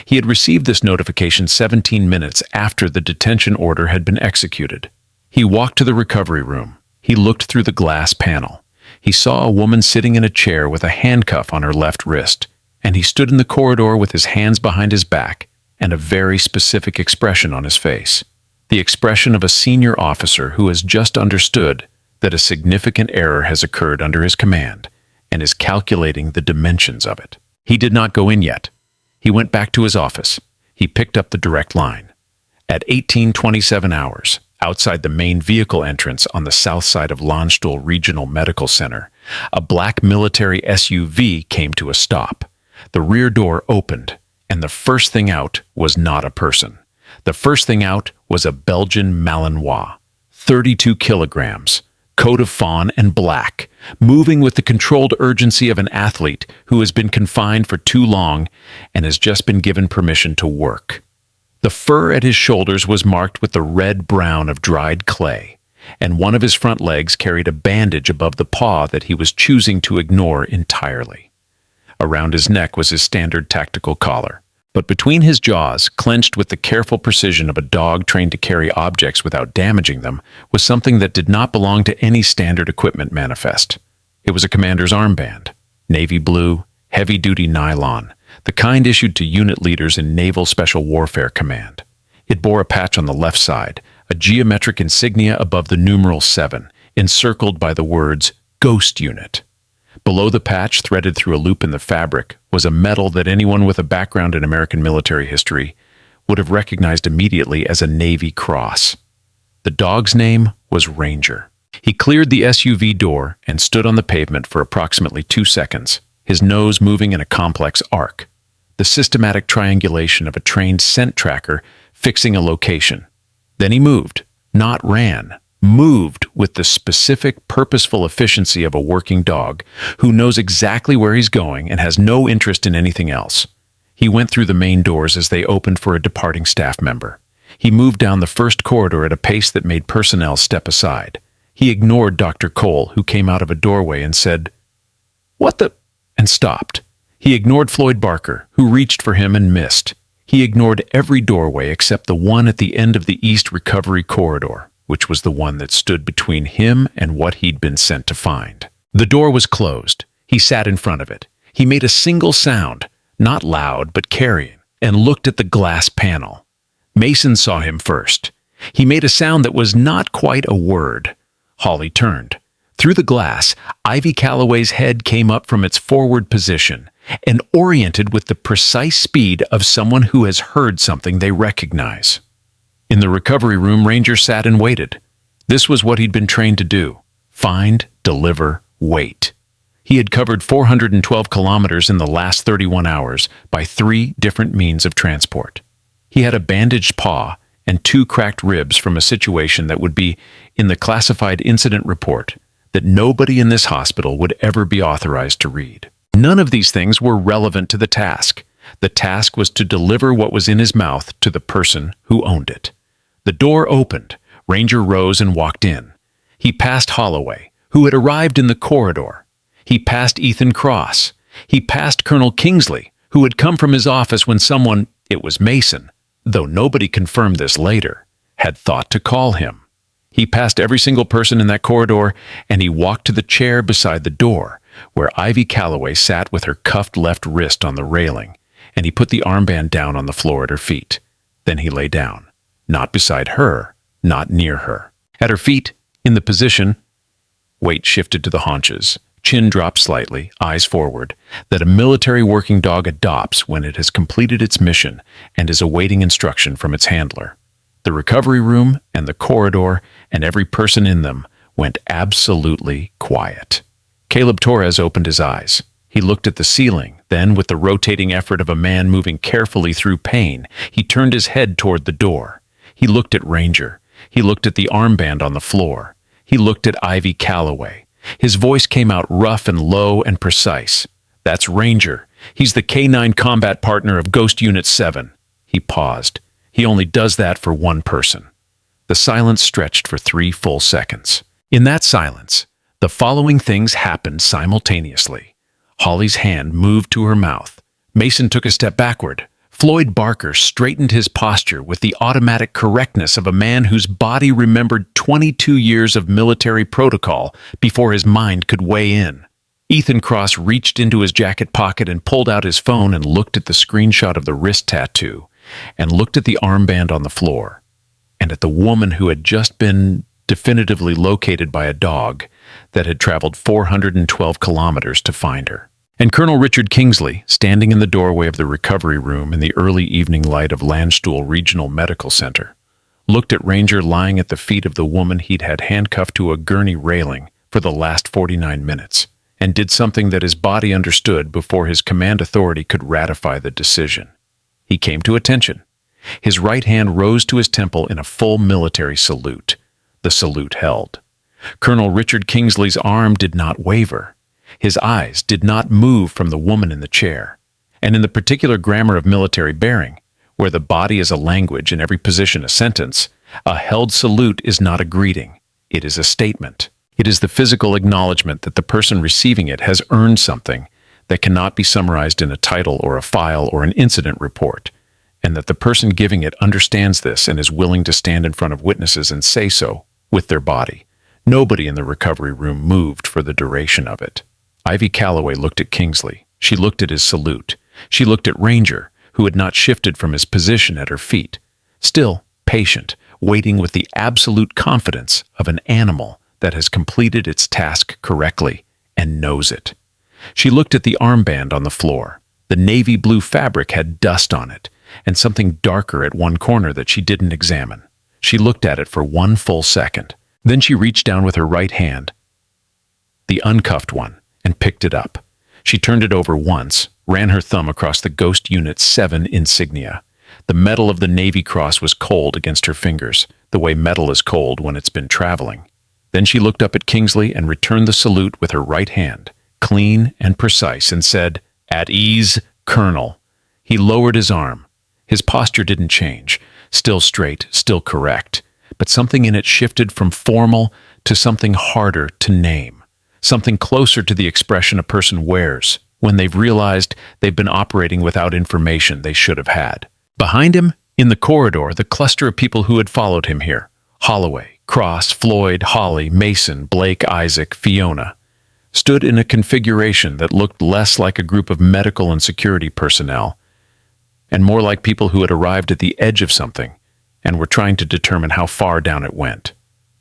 He had received this notification 17 minutes after the detention order had been executed. He walked to the recovery room. He looked through the glass panel. He saw a woman sitting in a chair with a handcuff on her left wrist, and he stood in the corridor with his hands behind his back and a very specific expression on his face. The expression of a senior officer who has just understood that a significant error has occurred under his command and is calculating the dimensions of it. He did not go in yet. He went back to his office. He picked up the direct line. At 1827 hours, outside the main vehicle entrance on the south side of Landstuhl Regional Medical Center, a black military SUV came to a stop. The rear door opened, and the first thing out was not a person. The first thing out was a Belgian Malinois, 32 kilograms, coat of fawn and black, moving with the controlled urgency of an athlete who has been confined for too long and has just been given permission to work. The fur at his shoulders was marked with the red-brown of dried clay, and one of his front legs carried a bandage above the paw that he was choosing to ignore entirely. Around his neck was his standard tactical collar, but between his jaws, clenched with the careful precision of a dog trained to carry objects without damaging them, was something that did not belong to any standard equipment manifest. It was a commander's armband, navy blue, heavy-duty nylon, the kind issued to unit leaders in Naval Special Warfare Command. It bore a patch on the left side, a geometric insignia above the numeral 7, encircled by the words Ghost Unit. Below the patch, threaded through a loop in the fabric, was a medal that anyone with a background in American military history would have recognized immediately as a Navy Cross. The dog's name was Ranger. He cleared the SUV door and stood on the pavement for approximately 2 seconds, his nose moving in a complex arc, the systematic triangulation of a trained scent tracker fixing a location. Then he moved, not ran, moved with the specific, purposeful efficiency of a working dog who knows exactly where he's going and has no interest in anything else. He went through the main doors as they opened for a departing staff member. He moved down the first corridor at a pace that made personnel step aside. He ignored Dr. Cole, who came out of a doorway and said, "What the?" and stopped. He ignored Floyd Barker, who reached for him and missed. He ignored every doorway except the one at the end of the East Recovery Corridor, which was the one that stood between him and what he'd been sent to find. The door was closed. He sat in front of it. He made a single sound, not loud but carrying, and looked at the glass panel. Mason saw him first. He made a sound that was not quite a word. Hawley turned. Through the glass, Ivy Calloway's head came up from its forward position and oriented with the precise speed of someone who has heard something they recognize. In the recovery room, Ranger sat and waited. This was what he'd been trained to do: find, deliver, wait. He had covered 412 kilometers in the last 31 hours by 3 different means of transport. He had a bandaged paw and 2 cracked ribs from a situation that would be in the classified incident report that nobody in this hospital would ever be authorized to read. None of these things were relevant to the task. The task was to deliver what was in his mouth to the person who owned it. The door opened. Ranger rose and walked in. He passed Holloway, who had arrived in the corridor. He passed Ethan Cross. He passed Colonel Kingsley, who had come from his office when someone, it was Mason, though nobody confirmed this later, had thought to call him. He passed every single person in that corridor, and he walked to the chair beside the door, where Ivy Calloway sat with her cuffed left wrist on the railing, and he put the armband down on the floor at her feet. Then he lay down, not beside her, not near her. At her feet, in the position, weight shifted to the haunches, chin dropped slightly, eyes forward, that a military working dog adopts when it has completed its mission and is awaiting instruction from its handler. The recovery room and the corridor and every person in them went absolutely quiet. Caleb Torres opened his eyes. He looked at the ceiling, then, with the rotating effort of a man moving carefully through pain, he turned his head toward the door. He looked at Ranger. He looked at the armband on the floor. He looked at Ivy Calloway. His voice came out rough and low and precise. "That's Ranger. He's the K-9 combat partner of Ghost Unit 7. He paused. "He only does that for one person." The silence stretched for 3 full seconds. In that silence, the following things happened simultaneously. Holly's hand moved to her mouth. Mason took a step backward. Floyd Barker straightened his posture with the automatic correctness of a man whose body remembered 22 years of military protocol before his mind could weigh in. Ethan Cross reached into his jacket pocket and pulled out his phone and looked at the screenshot of the wrist tattoo, and looked at the armband on the floor, and at the woman who had just been definitively located by a dog that had traveled 412 kilometers to find her. And Colonel Richard Kingsley, standing in the doorway of the recovery room in the early evening light of Landstuhl Regional Medical Center, looked at Ranger lying at the feet of the woman he'd had handcuffed to a gurney railing for the last 49 minutes, and did something that his body understood before his command authority could ratify the decision. He came to attention. His right hand rose to his temple in a full military salute. The salute held. Colonel Richard Kingsley's arm did not waver. His eyes did not move from the woman in the chair. And in the particular grammar of military bearing, where the body is a language and every position a sentence, a held salute is not a greeting. It is a statement. It is the physical acknowledgement that the person receiving it has earned something that cannot be summarized in a title or a file or an incident report, and that the person giving it understands this and is willing to stand in front of witnesses and say so with their body. Nobody in the recovery room moved for the duration of it. Ivy Calloway looked at Kingsley. She looked at his salute. She looked at Ranger, who had not shifted from his position at her feet, still patient, waiting with the absolute confidence of an animal that has completed its task correctly and knows it. She looked at the armband on the floor. The navy blue fabric had dust on it, and something darker at one corner that she didn't examine. She looked at it for 1 full second. Then she reached down with her right hand, the uncuffed one, and picked it up. She turned it over once, ran her thumb across the Ghost Unit 7 insignia. The metal of the Navy Cross was cold against her fingers, the way metal is cold when it's been traveling. Then she looked up at Kingsley and returned the salute with her right hand, clean and precise, and said, "At ease, Colonel." He lowered his arm. His posture didn't change, still straight, still correct, but something in it shifted from formal to something harder to name. Something closer to the expression a person wears when they've realized they've been operating without information they should have had. Behind him, in the corridor, the cluster of people who had followed him here, Holloway, Cross, Floyd, Holly, Mason, Blake, Isaac, Fiona, stood in a configuration that looked less like a group of medical and security personnel and more like people who had arrived at the edge of something and were trying to determine how far down it went.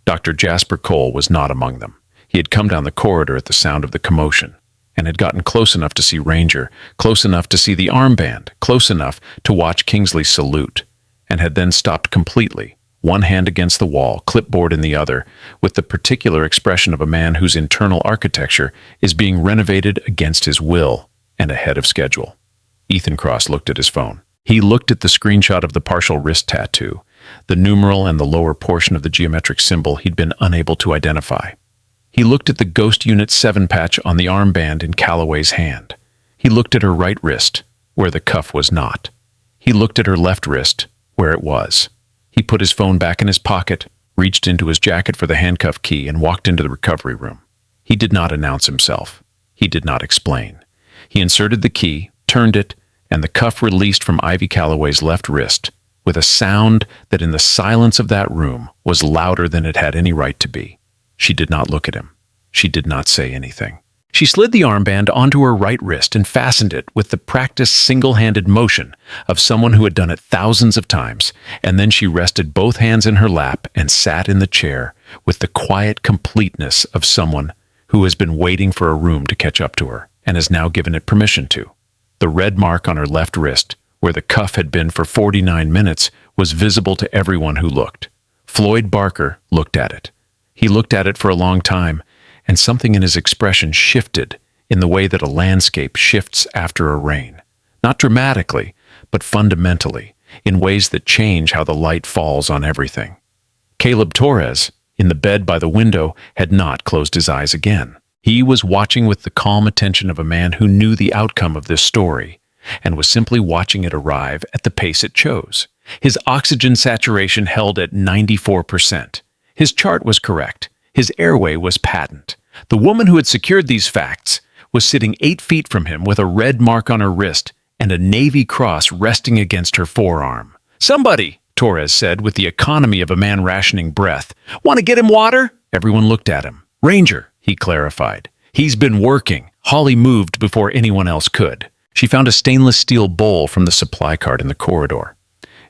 Dr. Jasper Cole was not among them. He had come down the corridor at the sound of the commotion and had gotten close enough to see Ranger, close enough to see the armband, close enough to watch Kingsley's salute, and had then stopped completely, one hand against the wall, clipboard in the other, with the particular expression of a man whose internal architecture is being renovated against his will and ahead of schedule. Ethan Cross looked at his phone. He looked at the screenshot of the partial wrist tattoo, the numeral and the lower portion of the geometric symbol he'd been unable to identify. He looked at the Ghost Unit 7 patch on the armband in Calloway's hand. He looked at her right wrist, where the cuff was not. He looked at her left wrist, where it was. He put his phone back in his pocket, reached into his jacket for the handcuff key, and walked into the recovery room. He did not announce himself. He did not explain. He inserted the key, turned it, and the cuff released from Ivy Calloway's left wrist, with a sound that in the silence of that room was louder than it had any right to be. She did not look at him. She did not say anything. She slid the armband onto her right wrist and fastened it with the practiced single-handed motion of someone who had done it thousands of times, and then she rested both hands in her lap and sat in the chair with the quiet completeness of someone who has been waiting for a room to catch up to her and has now given it permission to. The red mark on her left wrist, where the cuff had been for 49 minutes, was visible to everyone who looked. Floyd Barker looked at it. He looked at it for a long time, and something in his expression shifted in the way that a landscape shifts after a rain. Not dramatically, but fundamentally, in ways that change how the light falls on everything. Caleb Torres, in the bed by the window, had not closed his eyes again. He was watching with the calm attention of a man who knew the outcome of this story, and was simply watching it arrive at the pace it chose. His oxygen saturation held at 94%. His chart was correct. His airway was patent. The woman who had secured these facts was sitting 8 feet from him with a red mark on her wrist and a navy cross resting against her forearm. "Somebody," Torres said with the economy of a man rationing breath. "Want to get him water?" Everyone looked at him. "Ranger," he clarified. "He's been working." Holly moved before anyone else could. She found a stainless steel bowl from the supply cart in the corridor.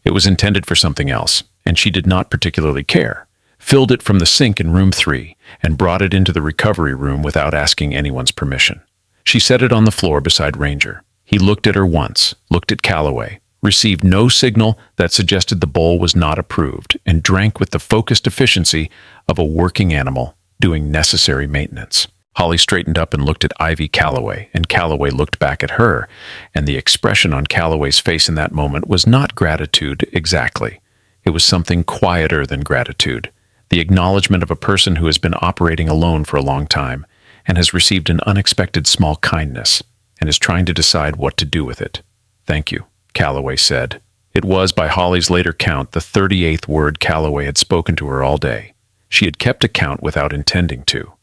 It was intended for something else, and she did not particularly care. Filled it from the sink in room 3, and brought it into the recovery room without asking anyone's permission. She set it on the floor beside Ranger. He looked at her once, looked at Calloway, received no signal that suggested the bowl was not approved, and drank with the focused efficiency of a working animal doing necessary maintenance. Holly straightened up and looked at Ivy Calloway, and Calloway looked back at her, and the expression on Calloway's face in that moment was not gratitude exactly. It was something quieter than gratitude, the acknowledgement of a person who has been operating alone for a long time and has received an unexpected small kindness and is trying to decide what to do with it. "Thank you," Calloway said. It was, by Holly's later count, the 38th word Calloway had spoken to her all day. She had kept a count without intending to.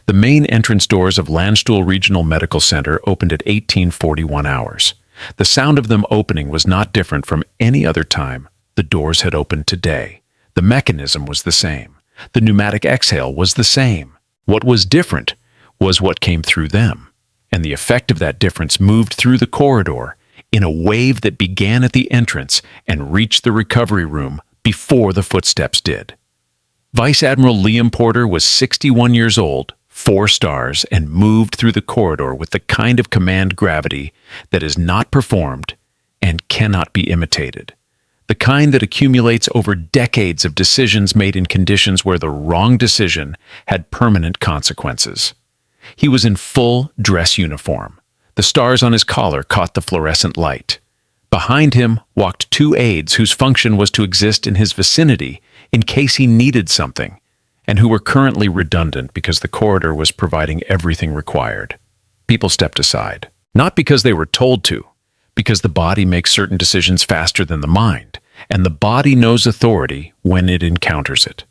The main entrance doors of Landstuhl Regional Medical Center opened at 1841 hours. The sound of them opening was not different from any other time the doors had opened today. The mechanism was the same. The pneumatic exhale was the same. What was different was what came through them, and the effect of that difference moved through the corridor in a wave that began at the entrance and reached the recovery room before the footsteps did. Vice Admiral Liam Porter was 61 years old, 4 stars, and moved through the corridor with the kind of command gravity that is not performed and cannot be imitated. The kind that accumulates over decades of decisions made in conditions where the wrong decision had permanent consequences. He was in full dress uniform. The stars on his collar caught the fluorescent light. Behind him walked 2 aides whose function was to exist in his vicinity in case he needed something, and who were currently redundant because the corridor was providing everything required. People stepped aside, not because they were told to, because the body makes certain decisions faster than the mind, and the body knows authority when it encounters it.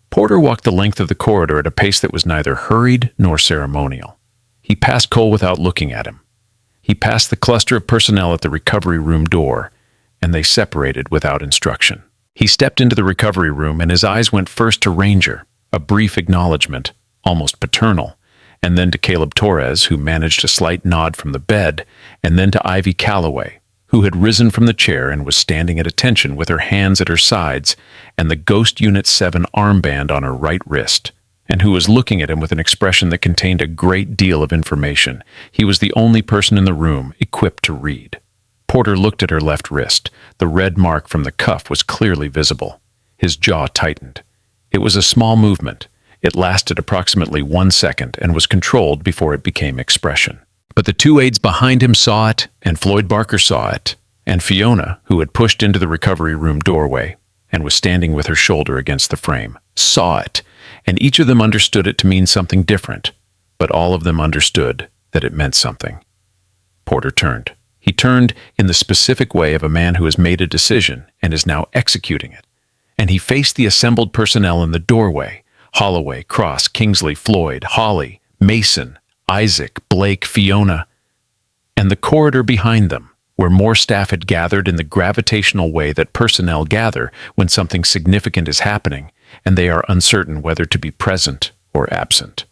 Porter walked the length of the corridor at a pace that was neither hurried nor ceremonial. He passed Cole without looking at him. He passed the cluster of personnel at the recovery room door, and they separated without instruction. He stepped into the recovery room, and his eyes went first to Ranger, a brief acknowledgement, almost paternal, and then to Caleb Torres, who managed a slight nod from the bed, and then to Ivy Calloway, who had risen from the chair and was standing at attention with her hands at her sides and the Ghost Unit 7 armband on her right wrist, and who was looking at him with an expression that contained a great deal of information. He was the only person in the room equipped to read. Porter looked at her left wrist. The red mark from the cuff was clearly visible. His jaw tightened. It was a small movement. It lasted approximately 1 second and was controlled before it became expression. But the 2 aides behind him saw it, and Floyd Barker saw it, and Fiona, who had pushed into the recovery room doorway and was standing with her shoulder against the frame, saw it, and each of them understood it to mean something different, but all of them understood that it meant something. Porter turned. He turned in the specific way of a man who has made a decision and is now executing it, and he faced the assembled personnel in the doorway: Holloway, Cross, Kingsley, Floyd, Holly, Mason, Isaac, Blake, Fiona, and the corridor behind them, where more staff had gathered in the gravitational way that personnel gather when something significant is happening and they are uncertain whether to be present or absent.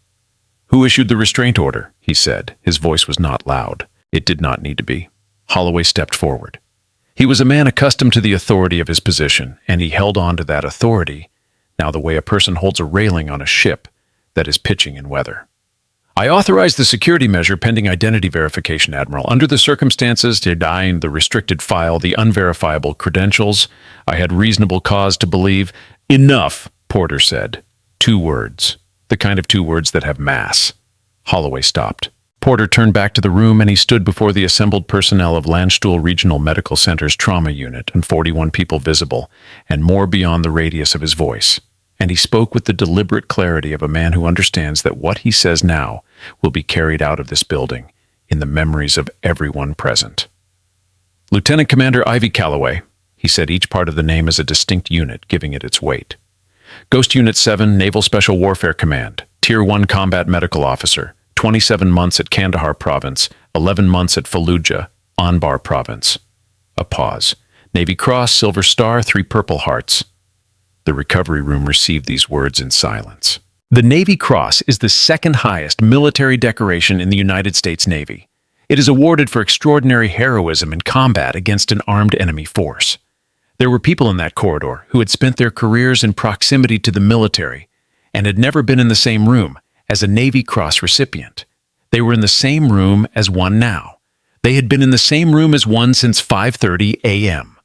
"Who issued the restraint order?" he said. His voice was not loud. It did not need to be. Holloway stepped forward. He was a man accustomed to the authority of his position, and he held on to that authority, now the way a person holds a railing on a ship that is pitching in weather. "I authorize the security measure pending identity verification, Admiral. Under the circumstances, denying the restricted file, the unverifiable credentials, I had reasonable cause to believe—" "Enough," Porter said. 2 words. The kind of 2 words that have mass. Holloway stopped. Porter turned back to the room and he stood before the assembled personnel of Landstuhl Regional Medical Center's trauma unit and 41 people visible, and more beyond the radius of his voice. And he spoke with the deliberate clarity of a man who understands that what he says now will be carried out of this building in the memories of everyone present. Lieutenant Commander Ivy Calloway, he said each part of the name as a distinct unit, giving it its weight. Ghost Unit 7, Naval Special Warfare Command, Tier 1 Combat Medical Officer, 27 months at Kandahar Province, 11 months at Fallujah, Anbar Province. A pause. Navy Cross, Silver Star, 3 Purple Hearts. The recovery room received these words in silence. The Navy Cross is the second highest military decoration in the United States Navy. It is awarded for extraordinary heroism in combat against an armed enemy force. There were people in that corridor who had spent their careers in proximity to the military and had never been in the same room as a Navy Cross recipient. They were in the same room as one now. They had been in the same room as one since 5:30 a.m.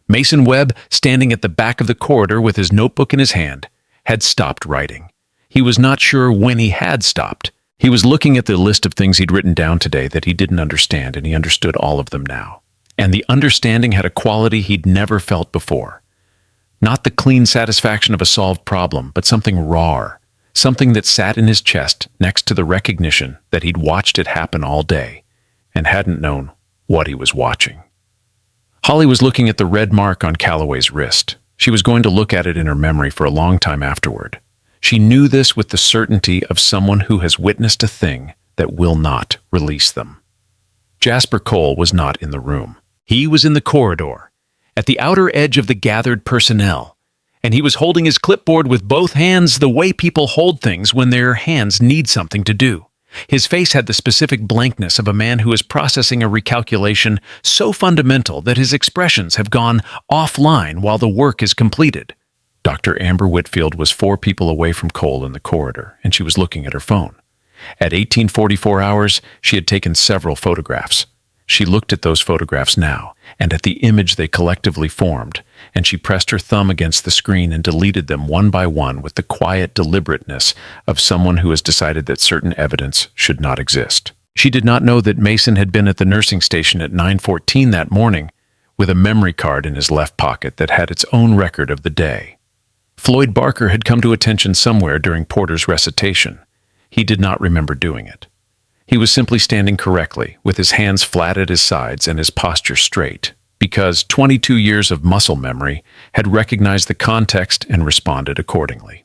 Mason Webb, standing at the back of the corridor with his notebook in his hand, had stopped writing. He was not sure when he had stopped. He was looking at the list of things he'd written down today that he didn't understand, and he understood all of them now. And the understanding had a quality he'd never felt before. Not the clean satisfaction of a solved problem, but something raw, something that sat in his chest next to the recognition that he'd watched it happen all day and hadn't known what he was watching. Holly was looking at the red mark on Calloway's wrist. She was going to look at it in her memory for a long time afterward. She knew this with the certainty of someone who has witnessed a thing that will not release them. Jasper Cole was not in the room. He was in the corridor, at the outer edge of the gathered personnel, and he was holding his clipboard with both hands the way people hold things when their hands need something to do. His face had the specific blankness of a man who is processing a recalculation so fundamental that his expressions have gone offline while the work is completed. Dr. Amber Whitfield was 4 people away from Cole in the corridor, and she was looking at her phone. At 1844 hours, she had taken several photographs. She looked at those photographs now, and at the image they collectively formed, and she pressed her thumb against the screen and deleted them one by one with the quiet deliberateness of someone who has decided that certain evidence should not exist. She did not know that Mason had been at the nursing station at 9:14 that morning with a memory card in his left pocket that had its own record of the day. Floyd Barker had come to attention somewhere during Porter's recitation. He did not remember doing it. He was simply standing correctly, with his hands flat at his sides and his posture straight, because 22 years of muscle memory had recognized the context and responded accordingly.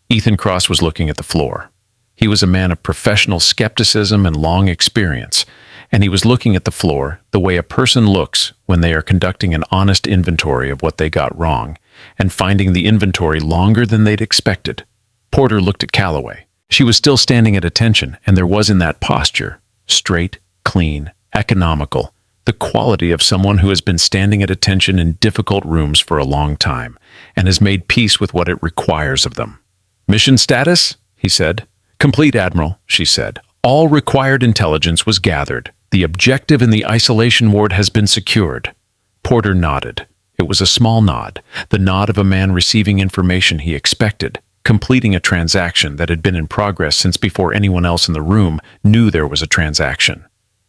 Ethan Cross was looking at the floor. He was a man of professional skepticism and long experience, and he was looking at the floor the way a person looks when they are conducting an honest inventory of what they got wrong and finding the inventory longer than they'd expected. Porter looked at Calloway. She was still standing at attention, and there was in that posture, straight, clean, economical, the quality of someone who has been standing at attention in difficult rooms for a long time and has made peace with what it requires of them. "Mission status?" he said. "Complete, Admiral," she said. "All required intelligence was gathered. The objective in the isolation ward has been secured." Porter nodded. It was a small nod, the nod of a man receiving information he expected, completing a transaction that had been in progress since before anyone else in the room knew there was a transaction.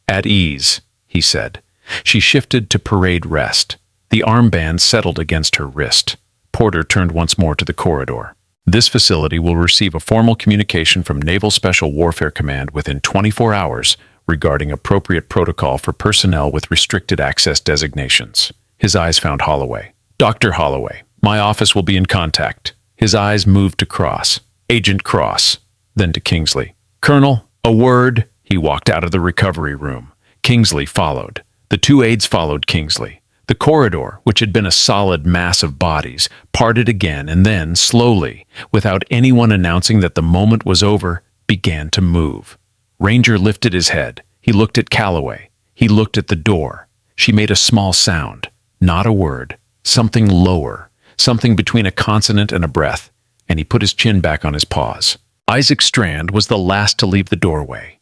"At ease," he said. She shifted to parade rest. The armband settled against her wrist. Porter turned once more to the corridor. "This facility will receive a formal communication from Naval Special Warfare Command within 24 hours regarding appropriate protocol for personnel with restricted access designations." His eyes found Holloway. "Dr. Holloway, my office will be in contact." His eyes moved to Cross. "Agent Cross," then to Kingsley. "Colonel, a word." He walked out of the recovery room. Kingsley followed. The 2 aides followed Kingsley. The corridor, which had been a solid mass of bodies, parted again and then, slowly, without anyone announcing that the moment was over, began to move. Ranger lifted his head. He looked at Calloway. He looked at the door. She made a small sound. Not a word. Something lower. Something between a consonant and a breath, and he put his chin back on his paws. Isaac Strand was the last to leave the doorway.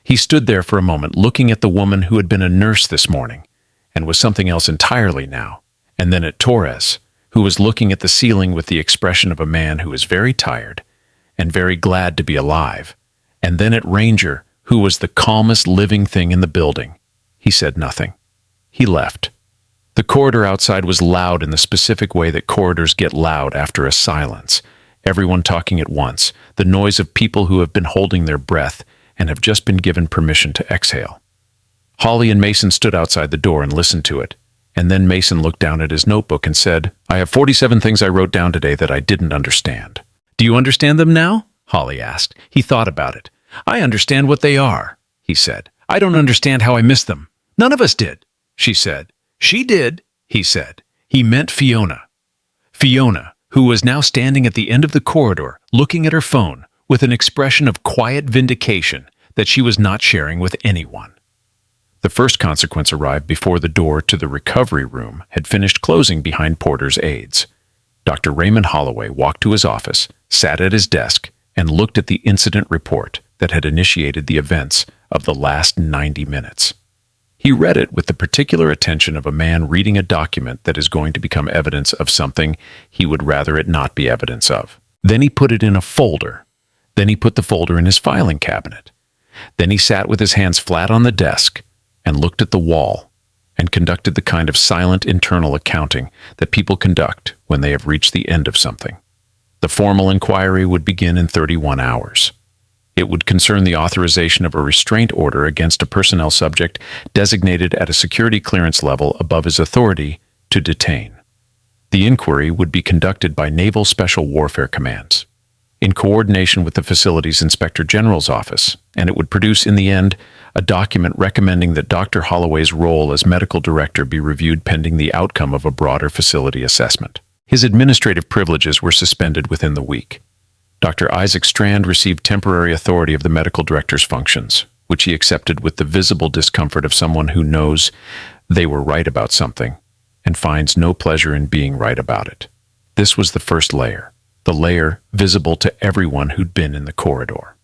He stood there for a moment looking at the woman who had been a nurse this morning, and was something else entirely now, and then at Torres, who was looking at the ceiling with the expression of a man who is very tired and very glad to be alive. And then at Ranger, who was the calmest living thing in the building. He said nothing. He left. The corridor outside was loud in the specific way that corridors get loud after a silence. Everyone talking at once, the noise of people who have been holding their breath and have just been given permission to exhale. Holly and Mason stood outside the door and listened to it. And then Mason looked down at his notebook and said, "I have 47 things I wrote down today that I didn't understand." "Do you understand them now?" Holly asked. He thought about it. "I understand what they are," he said. "I don't understand how I missed them." "None of us did," she said. "She did," he said. He meant Fiona. Fiona, who was now standing at the end of the corridor, looking at her phone with an expression of quiet vindication that she was not sharing with anyone. The first consequence arrived before the door to the recovery room had finished closing behind Porter's aides. Dr. Raymond Holloway walked to his office, sat at his desk, and looked at the incident report that had initiated the events of the last 90 minutes. He read it with the particular attention of a man reading a document that is going to become evidence of something he would rather it not be evidence of. Then he put it in a folder. Then he put the folder in his filing cabinet. Then he sat with his hands flat on the desk and looked at the wall and conducted the kind of silent internal accounting that people conduct when they have reached the end of something. The formal inquiry would begin in 31 hours. It would concern the authorization of a restraint order against a personnel subject designated at a security clearance level above his authority to detain. The inquiry would be conducted by Naval Special Warfare Commands, in coordination with the facility's Inspector General's office, and it would produce in the end a document recommending that Dr. Holloway's role as medical director be reviewed pending the outcome of a broader facility assessment. His administrative privileges were suspended within the week. Dr. Isaac Strand received temporary authority of the medical director's functions, which he accepted with the visible discomfort of someone who knows they were right about something and finds no pleasure in being right about it. This was the first layer, the layer visible to everyone who'd been in the corridor.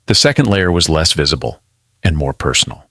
The second layer was less visible and more personal.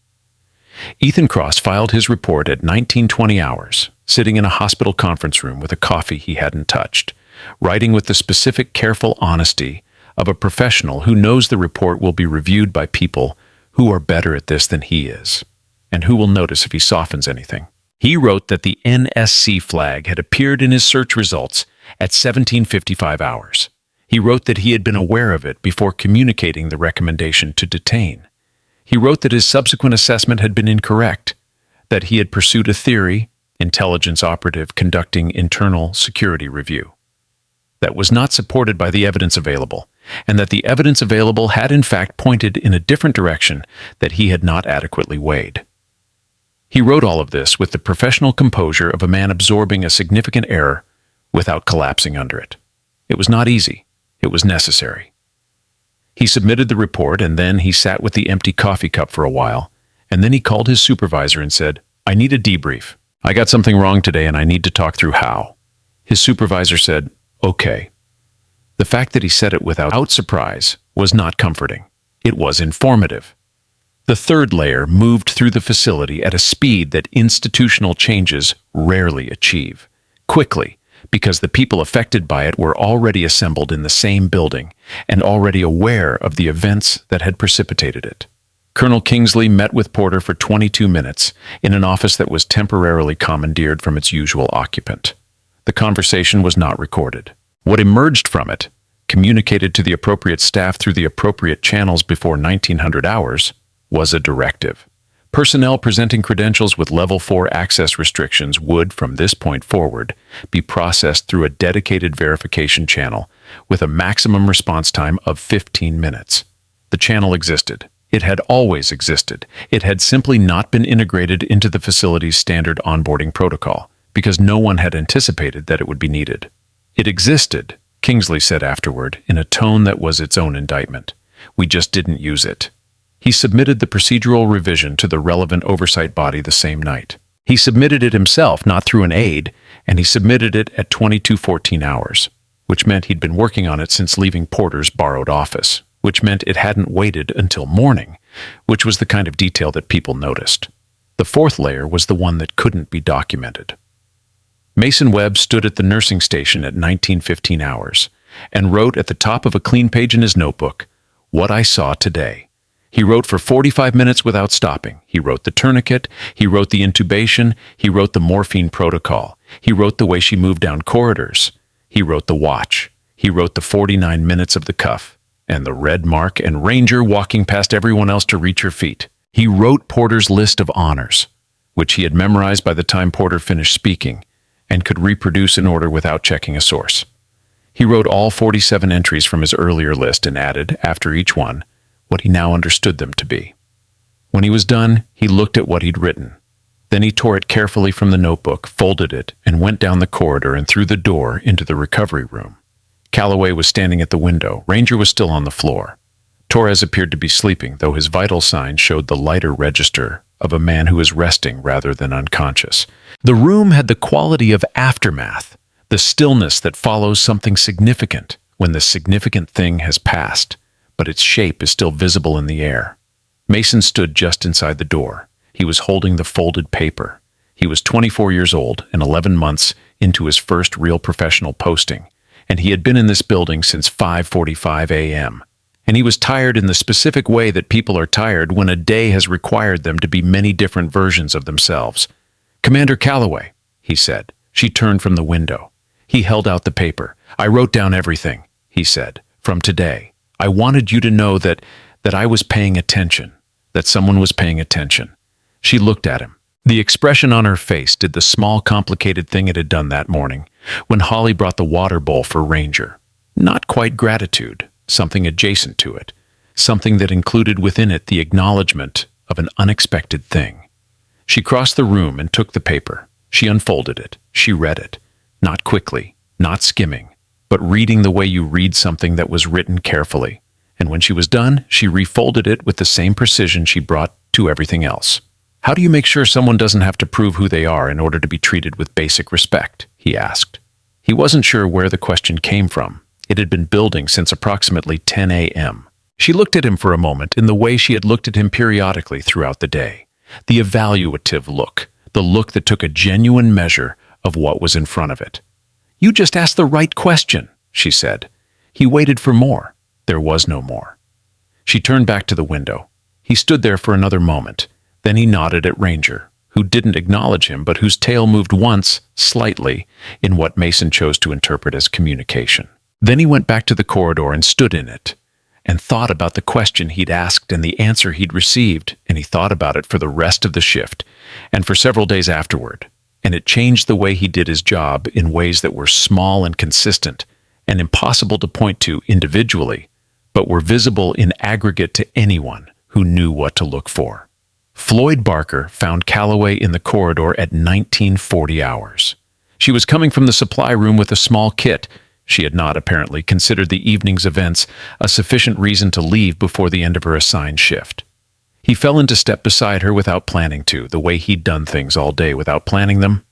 Ethan Cross filed his report at 19:20 hours, sitting in a hospital conference room with a coffee he hadn't touched, writing with the specific, careful honesty of a professional who knows the report will be reviewed by people who are better at this than he is, and who will notice if he softens anything. He wrote that the NSC flag had appeared in his search results at 17:55 hours. He wrote that he had been aware of it before communicating the recommendation to detain. He wrote that his subsequent assessment had been incorrect, that he had pursued a theory, intelligence operative conducting internal security review, that was not supported by the evidence available, and that the evidence available had in fact pointed in a different direction that he had not adequately weighed. He wrote all of this with the professional composure of a man absorbing a significant error without collapsing under it. It was not easy. It was necessary. He submitted the report, and then he sat with the empty coffee cup for a while, and then he called his supervisor and said, "I need a debrief. I got something wrong today, and I need to talk through how." His supervisor said, "Okay." The fact that he said it without surprise was not comforting. It was informative. The third layer moved through the facility at a speed that institutional changes rarely achieve. Quickly, because the people affected by it were already assembled in the same building and already aware of the events that had precipitated it. Colonel Kingsley met with Porter for 22 minutes in an office that was temporarily commandeered from its usual occupant. The conversation was not recorded. What emerged from it, communicated to the appropriate staff through the appropriate channels before 1900 hours, was a directive. Personnel presenting credentials with Level 4 access restrictions would, from this point forward, be processed through a dedicated verification channel with a maximum response time of 15 minutes. The channel existed. It had always existed. It had simply not been integrated into the facility's standard onboarding protocol, because no one had anticipated that it would be needed. It existed, Kingsley said afterward, in a tone that was its own indictment. We just didn't use it. He submitted the procedural revision to the relevant oversight body the same night. He submitted it himself, not through an aide, and he submitted it at 22:14 hours, which meant he'd been working on it since leaving Porter's borrowed office, which meant it hadn't waited until morning, which was the kind of detail that people noticed. The fourth layer was the one that couldn't be documented. Mason Webb stood at the nursing station at 19:15 hours, and wrote at the top of a clean page in his notebook, "What I saw today." He wrote for 45 minutes without stopping. He wrote the tourniquet, he wrote the intubation, he wrote the morphine protocol, he wrote the way she moved down corridors, he wrote the watch, he wrote the 49 minutes of the cuff, and the red mark and Ranger walking past everyone else to reach her feet. He wrote Porter's list of honors, which he had memorized by the time Porter finished speaking, and could reproduce in order without checking a source. He wrote all 47 entries from his earlier list and added, after each one, what he now understood them to be. When he was done, he looked at what he'd written. Then he tore it carefully from the notebook, folded it, and went down the corridor and through the door into the recovery room. Calloway was standing at the window. Ranger was still on the floor. Torres appeared to be sleeping, though his vital signs showed the lighter register of a man who is resting rather than unconscious. The room had the quality of aftermath, the stillness that follows something significant when the significant thing has passed, but its shape is still visible in the air. Mason stood just inside the door. He was holding the folded paper. He was 24 years old and 11 months into his first real professional posting, and he had been in this building since 5:45 a.m. And he was tired in the specific way that people are tired when a day has required them to be many different versions of themselves. "Commander Calloway," he said. She turned from the window. He held out the paper. "I wrote down everything," he said, "from today. I wanted you to know that I was paying attention, that someone was paying attention." She looked at him. The expression on her face did the small, complicated thing it had done that morning, when Holly brought the water bowl for Ranger. Not quite gratitude, something adjacent to it, something that included within it the acknowledgement of an unexpected thing. She crossed the room and took the paper. She unfolded it. She read it. Not quickly, not skimming, but reading the way you read something that was written carefully. And when she was done, she refolded it with the same precision she brought to everything else. "How do you make sure someone doesn't have to prove who they are in order to be treated with basic respect?" he asked. He wasn't sure where the question came from. It had been building since approximately 10 a.m. She looked at him for a moment in the way she had looked at him periodically throughout the day. The evaluative look, the look that took a genuine measure of what was in front of it. "You just asked the right question," she said. He waited for more. There was no more. She turned back to the window. He stood there for another moment. Then he nodded at Ranger, who didn't acknowledge him but whose tail moved once, slightly, in what Mason chose to interpret as communication. Then he went back to the corridor and stood in it, and thought about the question he'd asked and the answer he'd received, and he thought about it for the rest of the shift, and for several days afterward. And it changed the way he did his job in ways that were small and consistent and impossible to point to individually, but were visible in aggregate to anyone who knew what to look for. Floyd Barker found Calloway in the corridor at 1940 hours. She was coming from the supply room with a small kit. She had not, apparently, considered the evening's events a sufficient reason to leave before the end of her assigned shift. He fell into step beside her without planning to, the way he'd done things all day without planning them.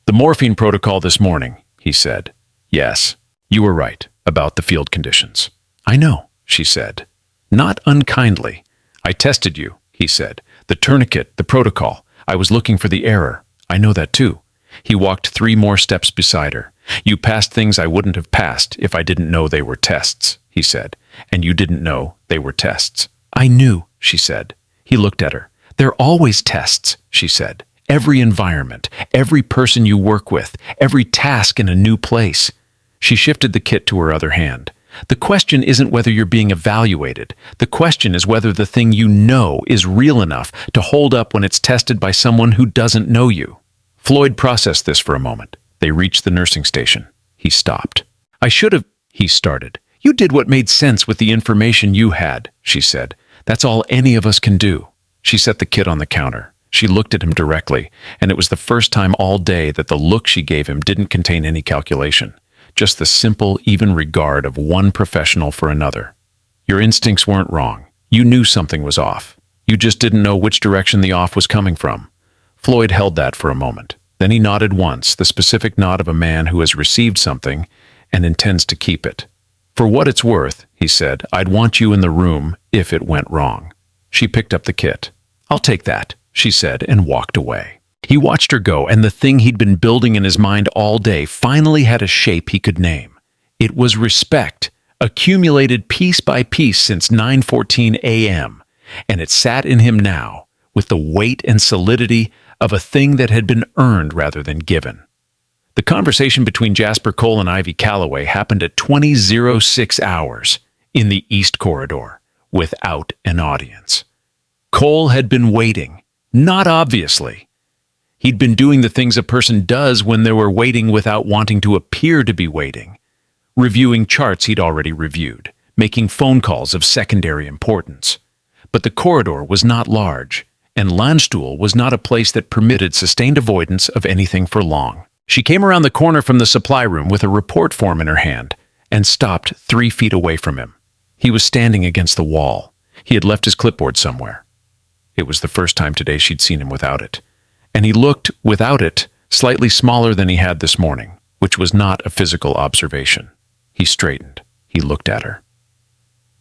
"The morphine protocol this morning," he said. "Yes, you were right about the field conditions." "I know," she said. Not unkindly. "I tested you," he said. "The tourniquet, the protocol. I was looking for the error. I know that too." He walked 3 more steps beside her. "You passed things I wouldn't have passed if I didn't know they were tests," he said. "And you didn't know they were tests." "I knew," she said. He looked at her. "They're always tests," she said. "Every environment, every person you work with, every task in a new place." She shifted the kit to her other hand. "The question isn't whether you're being evaluated. The question is whether the thing you know is real enough to hold up when it's tested by someone who doesn't know you." Floyd processed this for a moment. They reached the nursing station. He stopped. "I should have," he started. "You did what made sense with the information you had," she said. "That's all any of us can do." She set the kit on the counter. She looked at him directly, and it was the first time all day that the look she gave him didn't contain any calculation, just the simple, even regard of one professional for another. "Your instincts weren't wrong. You knew something was off. You just didn't know which direction the off was coming from." Floyd held that for a moment. Then he nodded once, the specific nod of a man who has received something and intends to keep it. "For what it's worth," he said, "I'd want you in the room if it went wrong." She picked up the kit. "I'll take that," she said, and walked away. He watched her go, and the thing he'd been building in his mind all day finally had a shape he could name. It was respect, accumulated piece by piece since 9:14 a.m., and it sat in him now with the weight and solidity of a thing that had been earned rather than given. The conversation between Jasper Cole and Ivy Calloway happened at 20:06 hours in the East Corridor, without an audience. Cole had been waiting, not obviously. He'd been doing the things a person does when they were waiting without wanting to appear to be waiting. Reviewing charts he'd already reviewed, making phone calls of secondary importance. But the corridor was not large, and Landstuhl was not a place that permitted sustained avoidance of anything for long. She came around the corner from the supply room with a report form in her hand and stopped 3 feet away from him. He was standing against the wall. He had left his clipboard somewhere. It was the first time today she'd seen him without it. And he looked, without it, slightly smaller than he had this morning, which was not a physical observation. He straightened. He looked at her.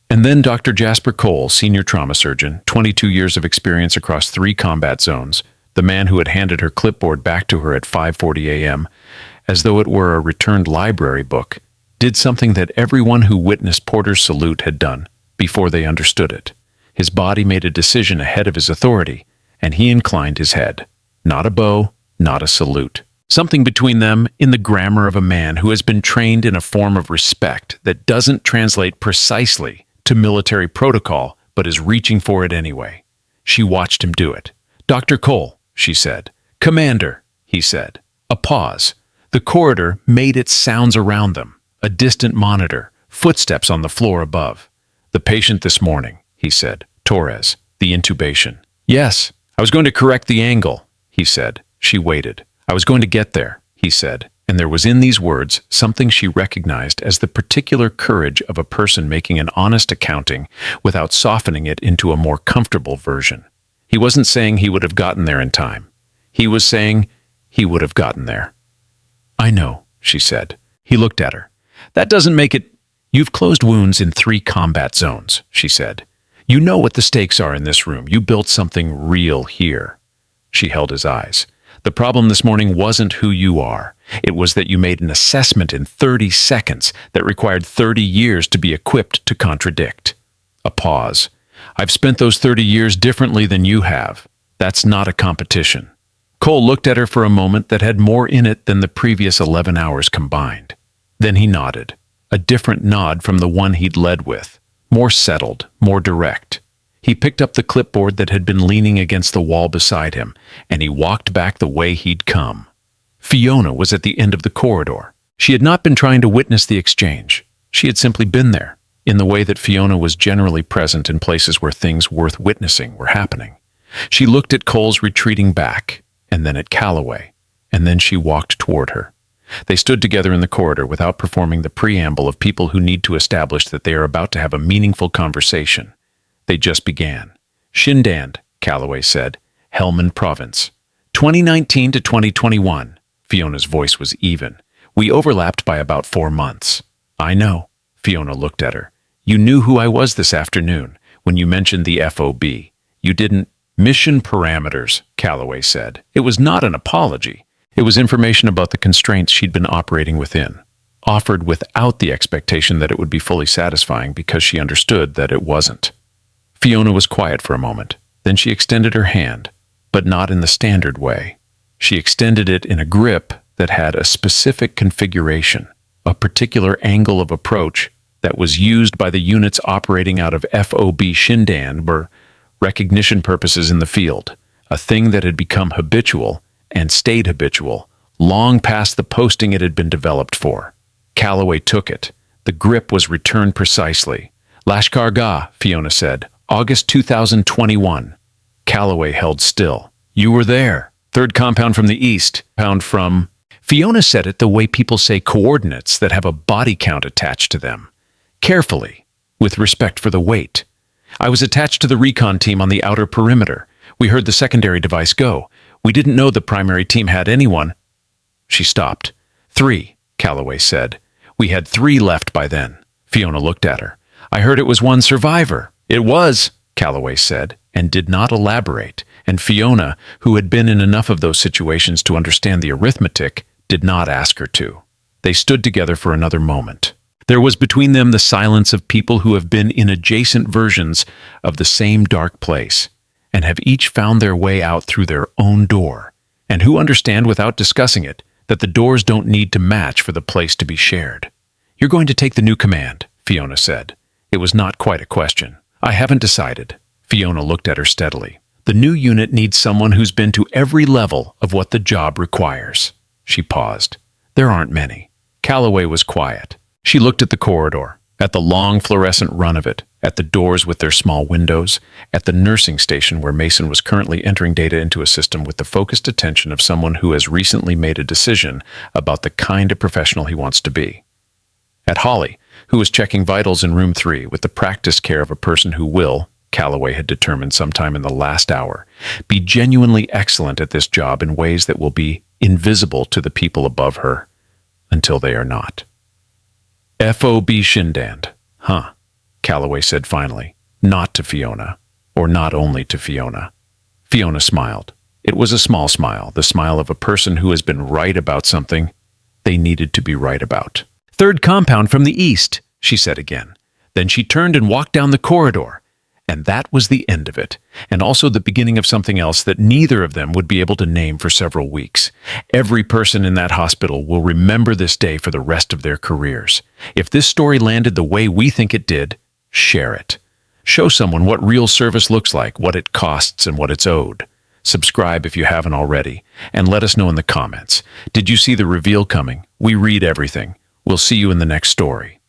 And then Dr. Jasper Cole, senior trauma surgeon, 22 years of experience across 3 combat zones, the man who had handed her clipboard back to her at 5:40 a.m., as though it were a returned library book, did something that everyone who witnessed Porter's salute had done before they understood it. His body made a decision ahead of his authority, and he inclined his head. Not a bow, not a salute. Something between them in the grammar of a man who has been trained in a form of respect that doesn't translate precisely to military protocol, but is reaching for it anyway. She watched him do it. "Dr. Cole," she said. "Commander," he said. A pause. The corridor made its sounds around them. A distant monitor, footsteps on the floor above. "The patient this morning," he said. "Torres, the intubation." "Yes, I was going to correct the angle," he said. She waited. "I was going to get there," he said, and there was in these words something she recognized as the particular courage of a person making an honest accounting without softening it into a more comfortable version. He wasn't saying he would have gotten there in time. He was saying he would have gotten there. "I know," she said. He looked at her. "That doesn't make it—" "You've closed wounds in 3 combat zones," she said. "You know what the stakes are in this room. You built something real here." She held his eyes. "The problem this morning wasn't who you are. It was that you made an assessment in 30 seconds that required 30 years to be equipped to contradict." A pause. "I've spent those 30 years differently than you have. That's not a competition." Cole looked at her for a moment that had more in it than the previous 11 hours combined. Then he nodded. A different nod from the one he'd led with. More settled, more direct. He picked up the clipboard that had been leaning against the wall beside him, and he walked back the way he'd come. Fiona was at the end of the corridor. She had not been trying to witness the exchange. She had simply been there, in the way that Fiona was generally present in places where things worth witnessing were happening. She looked at Cole's retreating back, and then at Calloway, and then she walked toward her. They stood together in the corridor without performing the preamble of people who need to establish that they are about to have a meaningful conversation. They just began. "Shindand," Calloway said. "Helmand Province. 2019 to 2021. Fiona's voice was even. "We overlapped by about 4 months." "I know." Fiona looked at her. "You knew who I was this afternoon when you mentioned the FOB. You didn't—" "Mission parameters," Calloway said. It was not an apology. It was information about the constraints she'd been operating within, offered without the expectation that it would be fully satisfying because she understood that it wasn't. Fiona was quiet for a moment. Then she extended her hand, but not in the standard way. She extended it in a grip that had a specific configuration, a particular angle of approach that was used by the units operating out of FOB Shindan for recognition purposes in the field, a thing that had become habitual and stayed habitual long past the posting it had been developed for. Calloway took it. The grip was returned precisely. "Lashkar Gah," Fiona said. "August 2021. Calloway held still. "You were there. 3rd compound from the east. Pound from—" Fiona said it the way people say coordinates that have a body count attached to them. Carefully, with respect for the weight. "I was attached to the recon team on the outer perimeter. We heard the secondary device go. We didn't know the primary team had anyone." She stopped. 3, Calloway said. "We had 3 left by then." Fiona looked at her. "I heard it was 1 survivor." "It was," Calloway said, and did not elaborate, and Fiona, who had been in enough of those situations to understand the arithmetic, did not ask her to. They stood together for another moment. There was between them the silence of people who have been in adjacent versions of the same dark place, and have each found their way out through their own door, and who understand without discussing it that the doors don't need to match for the place to be shared. "You're going to take the new command," Fiona said. It was not quite a question. "I haven't decided." Fiona looked at her steadily. "The new unit needs someone who's been to every level of what the job requires." She paused. "There aren't many." Calloway was quiet. She looked at the corridor, at the long fluorescent run of it, at the doors with their small windows, at the nursing station where Mason was currently entering data into a system with the focused attention of someone who has recently made a decision about the kind of professional he wants to be. At Holly, who was checking vitals in room 3 with the practiced care of a person who will, Calloway had determined sometime in the last hour, be genuinely excellent at this job in ways that will be invisible to the people above her until they are not. "FOB Shindand, huh?" Calloway said finally, not to Fiona, or not only to Fiona. Fiona smiled. It was a small smile, the smile of a person who has been right about something they needed to be right about. "Third compound from the east," she said again. Then she turned and walked down the corridor, and that was the end of it, and also the beginning of something else that neither of them would be able to name for several weeks. Every person in that hospital will remember this day for the rest of their careers. If this story landed the way we think it did, share it. Show someone what real service looks like, what it costs, and what it's owed. Subscribe if you haven't already, and let us know in the comments. Did you see the reveal coming? We read everything. We'll see you in the next story.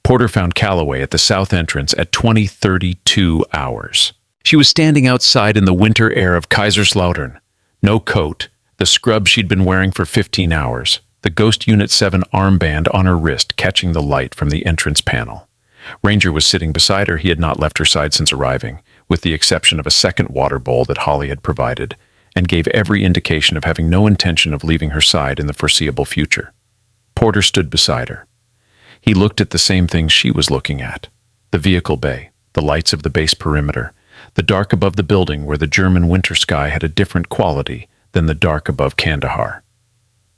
Porter found Calloway at the south entrance at 20:32 hours. She was standing outside in the winter air of Kaiserslautern. No coat, the scrub she'd been wearing for 15 hours, the Ghost Unit 7 armband on her wrist catching the light from the entrance panel. Ranger was sitting beside her. He had not left her side since arriving, with the exception of a second water bowl that Holly had provided, and gave every indication of having no intention of leaving her side in the foreseeable future. Porter stood beside her. He looked at the same things she was looking at: the vehicle bay, the lights of the base perimeter, the dark above the building where the German winter sky had a different quality than the dark above Kandahar.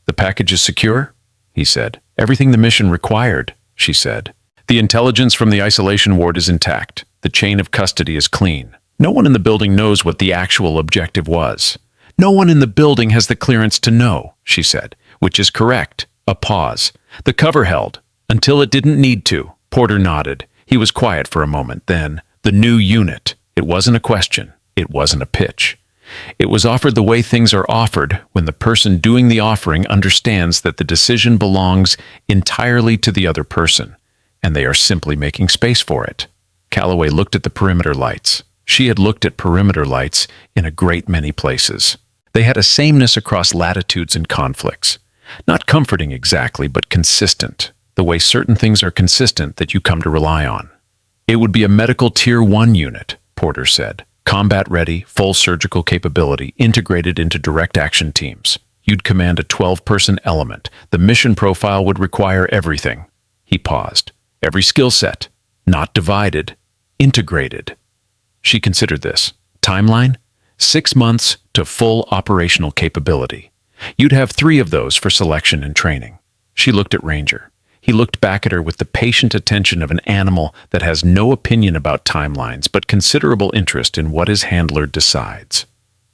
"The package is secure?" he said. "Everything the mission required," she said. "The intelligence from the isolation ward is intact. The chain of custody is clean. No one in the building knows what the actual objective was. No one in the building has the clearance to know," she said, "which is correct." A pause. "The cover held until it didn't need to." Porter nodded. He was quiet for a moment. Then, "The new unit." It wasn't a question. It wasn't a pitch. It was offered the way things are offered when the person doing the offering understands that the decision belongs entirely to the other person, and they are simply making space for it. Calloway looked at the perimeter lights. She had looked at perimeter lights in a great many places. They had a sameness across latitudes and conflicts. Not comforting exactly, but consistent, the way certain things are consistent that you come to rely on. "It would be a medical Tier 1 unit," Porter said. "Combat-ready, full surgical capability, integrated into direct action teams. You'd command a 12-person element. The mission profile would require everything." He paused. "Every skill set. Not divided. Integrated." She considered this. Timeline? 6 months to full operational capability. You'd have 3 of those for selection and training. She looked at Ranger. He looked back at her with the patient attention of an animal that has no opinion about timelines, but considerable interest in what his handler decides.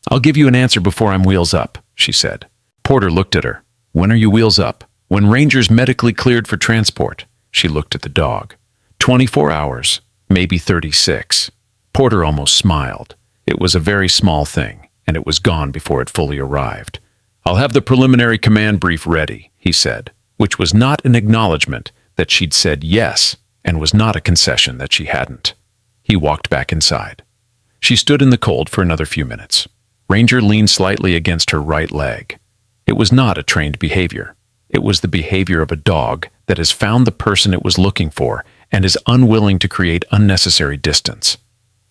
"I'll give you an answer before I'm wheels up," she said. Porter looked at her. "When are you wheels up?" "When Ranger's medically cleared for transport." She looked at the dog. 24 hours, maybe 36. Porter almost smiled. It was a very small thing, and it was gone before it fully arrived. "I'll have the preliminary command brief ready," he said, which was not an acknowledgement that she'd said yes, and was not a concession that she hadn't. He walked back inside. She stood in the cold for another few minutes. Ranger leaned slightly against her right leg. It was not a trained behavior. It was the behavior of a dog that has found the person it was looking for and is unwilling to create unnecessary distance.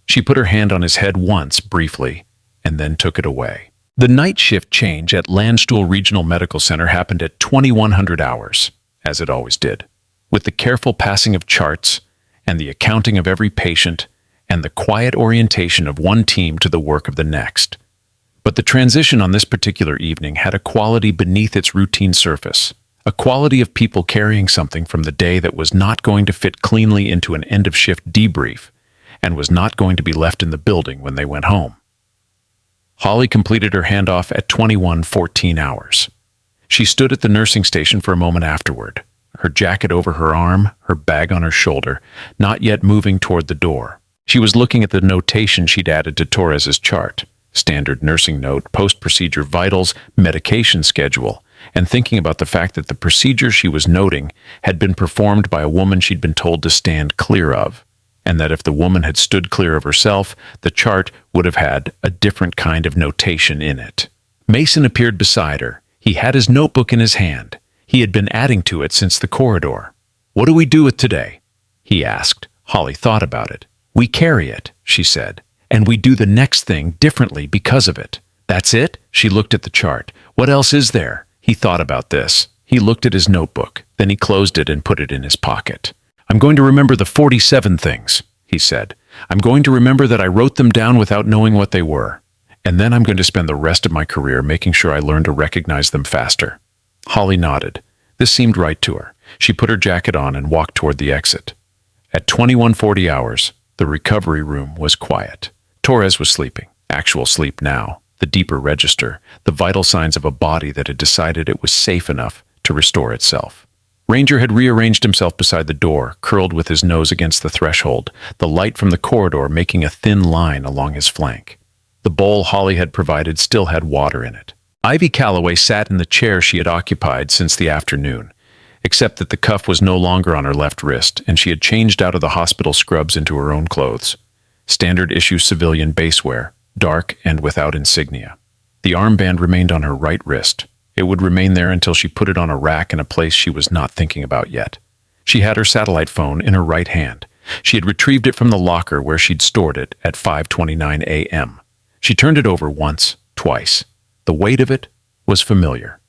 She put her hand on his head once, briefly, and then took it away. The night shift change at Landstuhl Regional Medical Center happened at 2100 hours, as it always did, with the careful passing of charts and the accounting of every patient and the quiet orientation of one team to the work of the next. But the transition on this particular evening had a quality beneath its routine surface, a quality of people carrying something from the day that was not going to fit cleanly into an end-of-shift debrief and was not going to be left in the building when they went home. Holly completed her handoff at 21:14 hours. She stood at the nursing station for a moment afterward, her jacket over her arm, her bag on her shoulder, not yet moving toward the door. She was looking at the notation she'd added to Torres's chart, standard nursing note, post-procedure vitals, medication schedule, and thinking about the fact that the procedure she was noting had been performed by a woman she'd been told to stand clear of, and that if the woman had stood clear of herself, the chart would have had a different kind of notation in it. Mason appeared beside her. He had his notebook in his hand. He had been adding to it since the corridor. "What do we do with today?" he asked. Holly thought about it. "We carry it," she said, "and we do the next thing differently because of it." "That's it?" She looked at the chart. "What else is there?" He thought about this. He looked at his notebook. Then he closed it and put it in his pocket. "I'm going to remember the 47 things," he said. "I'm going to remember that I wrote them down without knowing what they were. And then I'm going to spend the rest of my career making sure I learn to recognize them faster." Holly nodded. This seemed right to her. She put her jacket on and walked toward the exit. At 21:40 hours, the recovery room was quiet. Torres was sleeping. Actual sleep now. The deeper register. The vital signs of a body that had decided it was safe enough to restore itself. Ranger had rearranged himself beside the door, curled with his nose against the threshold, the light from the corridor making a thin line along his flank. The bowl Holly had provided still had water in it. Ivy Calloway sat in the chair she had occupied since the afternoon, except that the cuff was no longer on her left wrist, and she had changed out of the hospital scrubs into her own clothes. Standard issue civilian basewear, dark and without insignia. The armband remained on her right wrist. It would remain there until she put it on a rack in a place she was not thinking about yet. She had her satellite phone in her right hand. She had retrieved it from the locker where she'd stored it at 5:29 a.m. She turned it over once, twice. The weight of it was familiar.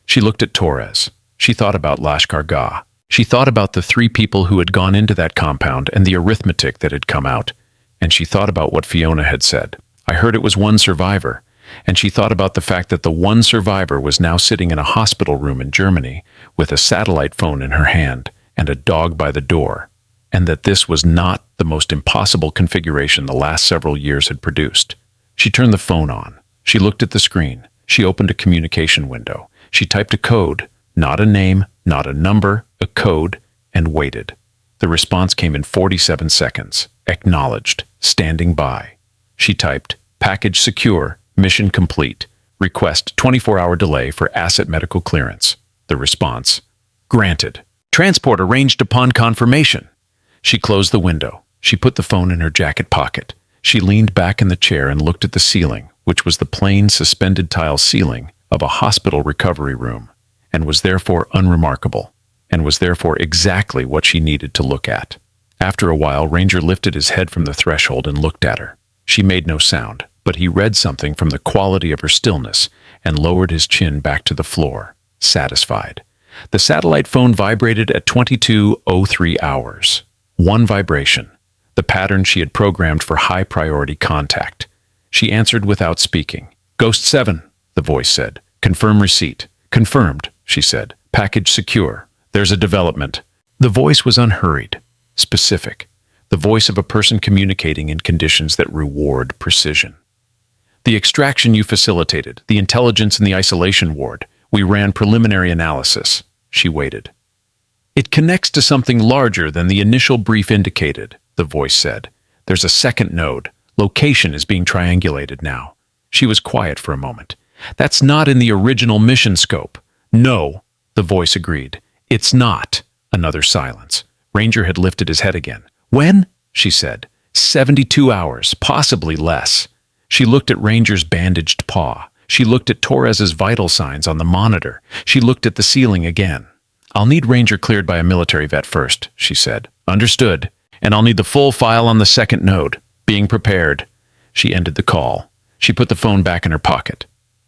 She looked at Torres. She thought about Lashkar Gah. She thought about the 3 people who had gone into that compound and the arithmetic that had come out. And she thought about what Fiona had said. "I heard it was one survivor." And she thought about the fact that the one survivor was now sitting in a hospital room in Germany with a satellite phone in her hand and a dog by the door, and that this was not the most impossible configuration the last several years had produced. She turned the phone on. She looked at the screen. She opened a communication window. She typed a code, not a name, not a number, a code, and waited. The response came in 47 seconds. Acknowledged. Standing by. She typed, "Package secure. Mission complete. Request 24-hour delay for asset medical clearance." The response, "Granted. Transport arranged upon confirmation." She closed the window. She put the phone in her jacket pocket. She leaned back in the chair and looked at the ceiling, which was the plain suspended tile ceiling of a hospital recovery room, and was therefore unremarkable, and was therefore exactly what she needed to look at. After a while, Ranger lifted his head from the threshold and looked at her. She made no sound, but he read something from the quality of her stillness and lowered his chin back to the floor, satisfied. The satellite phone vibrated at 22:03 hours. One vibration, the pattern she had programmed for high-priority contact. She answered without speaking. "Ghost 7, the voice said. "Confirm receipt." "Confirmed," she said. "Package secure. There's a development." The voice was unhurried, specific, the voice of a person communicating in conditions that reward precision. "The extraction you facilitated, the intelligence in the isolation ward. We ran preliminary analysis." She waited. "It connects to something larger than the initial brief indicated," the voice said. "There's a second node. Location is being triangulated now." She was quiet for a moment. "That's not in the original mission scope." "No," the voice agreed. "It's not." Another silence. Ranger had lifted his head again. "When?" she said. 72 hours, possibly less." She looked at Ranger's bandaged paw. She looked at Torres's vital signs on the monitor. She looked at the ceiling again. "I'll need Ranger cleared by a military vet first," she said. "Understood. And I'll need the full file on the second node. Being prepared." She ended the call. She put the phone back in her pocket.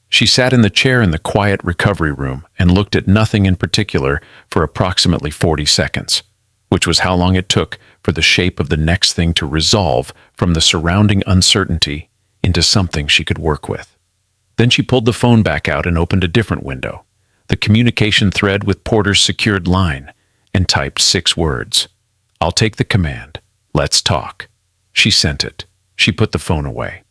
She sat in the chair in the quiet recovery room and looked at nothing in particular for approximately 40 seconds, which was how long it took for the shape of the next thing to resolve from the surrounding uncertainty into something she could work with. Then she pulled the phone back out and opened a different window. the communication thread with Porter's secured line, and typed 6 words. "I'll take the command. Let's talk." She sent it. She put the phone away.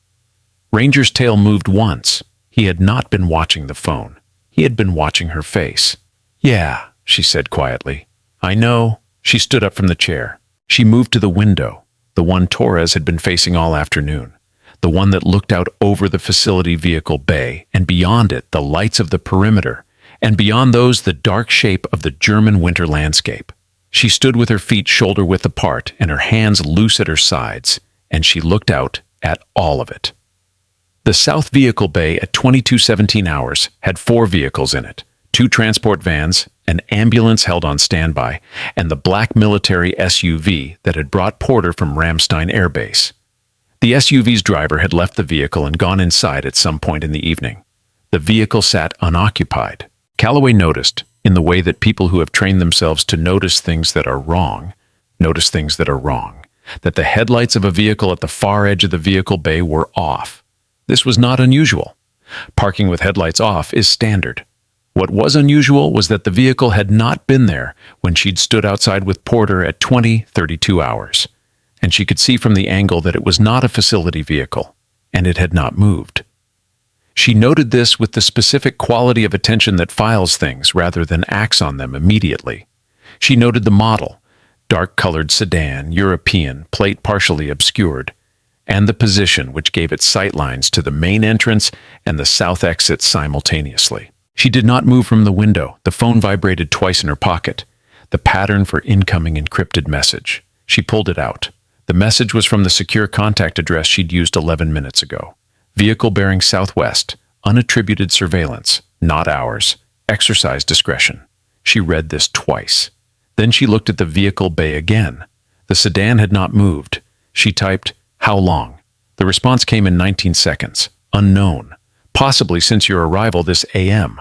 Ranger's tail moved once. He had not been watching the phone. He had been watching her face. "Yeah," she said quietly. "I know." She stood up from the chair. She moved to the window, the one Torres had been facing all afternoon, the one that looked out over the facility vehicle bay, and beyond it the lights of the perimeter, and beyond those the dark shape of the German winter landscape. She stood with her feet shoulder-width apart and her hands loose at her sides, and she looked out at all of it. The south vehicle bay at 22:17 hours had 4 vehicles in it, 2 transport vans, an ambulance held on standby, and the black military SUV that had brought Porter from Ramstein Air Base. The SUV's driver had left the vehicle and gone inside at some point in the evening. The vehicle sat unoccupied. Calloway noticed, in the way that people who have trained themselves to notice things that are wrong, notice things that are wrong, that the headlights of a vehicle at the far edge of the vehicle bay were off. This was not unusual. Parking with headlights off is standard. What was unusual was that the vehicle had not been there when she'd stood outside with Porter at 20:32 hours, and she could see from the angle that it was not a facility vehicle, and it had not moved. She noted this with the specific quality of attention that files things rather than acts on them immediately. She noted the model, dark-colored sedan, European, plate partially obscured, and the position which gave it sightlines to the main entrance and the south exit simultaneously. She did not move from the window. The phone vibrated twice in her pocket, the pattern for incoming encrypted message. She pulled it out. The message was from the secure contact address she'd used 11 minutes ago. Vehicle bearing southwest, unattributed surveillance, not ours. Exercise discretion. She read this twice. Then she looked at the vehicle bay again. The sedan had not moved. She typed, "How long?" The response came in 19 seconds. "Unknown. Possibly since your arrival this AM."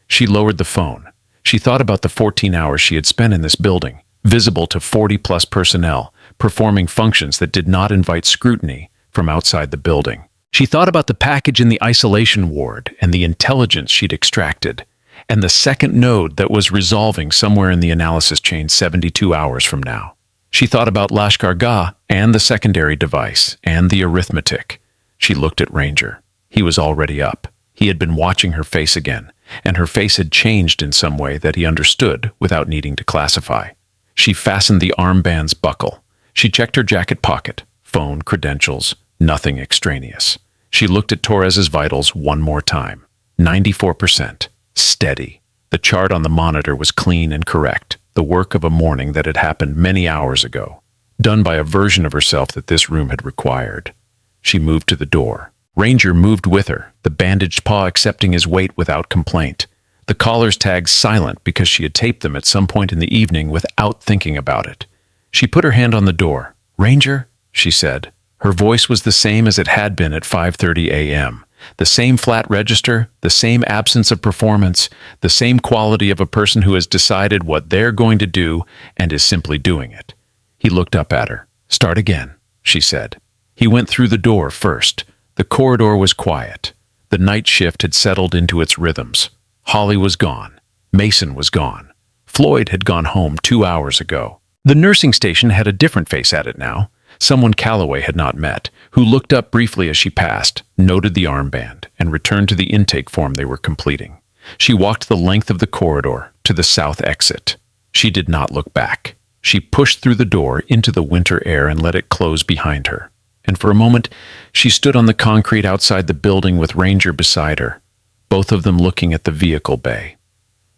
She lowered the phone. She thought about the 14 hours she had spent in this building, visible to 40-plus personnel, performing functions that did not invite scrutiny from outside the building. She thought about the package in the isolation ward and the intelligence she'd extracted, and the second node that was resolving somewhere in the analysis chain 72 hours from now. She thought about Lashkar-Gah and the secondary device and the arithmetic. She looked at Ranger. He was already up. He had been watching her face again, and her face had changed in some way that he understood without needing to classify. She fastened the armband's buckle. She checked her jacket pocket, phone, credentials, nothing extraneous. She looked at Torres's vitals one more time. 94%. Steady. The chart on the monitor was clean and correct, the work of a morning that had happened many hours ago, done by a version of herself that this room had required. She moved to the door. Ranger moved with her, the bandaged paw accepting his weight without complaint. The collar's tags silent because she had taped them at some point in the evening without thinking about it. She put her hand on the door. "Ranger?" she said. Her voice was the same as it had been at 5:30 a.m. The same flat register, the same absence of performance, the same quality of a person who has decided what they're going to do and is simply doing it. He looked up at her. "Start again," she said. He went through the door first. The corridor was quiet. The night shift had settled into its rhythms. Holly was gone. Mason was gone. Floyd had gone home 2 hours ago. The nursing station had a different face at it now. Someone Calloway had not met, who looked up briefly as she passed, noted the armband, and returned to the intake form they were completing. She walked the length of the corridor to the south exit. She did not look back. She pushed through the door into the winter air and let it close behind her. And for a moment, she stood on the concrete outside the building with Ranger beside her, both of them looking at the vehicle bay.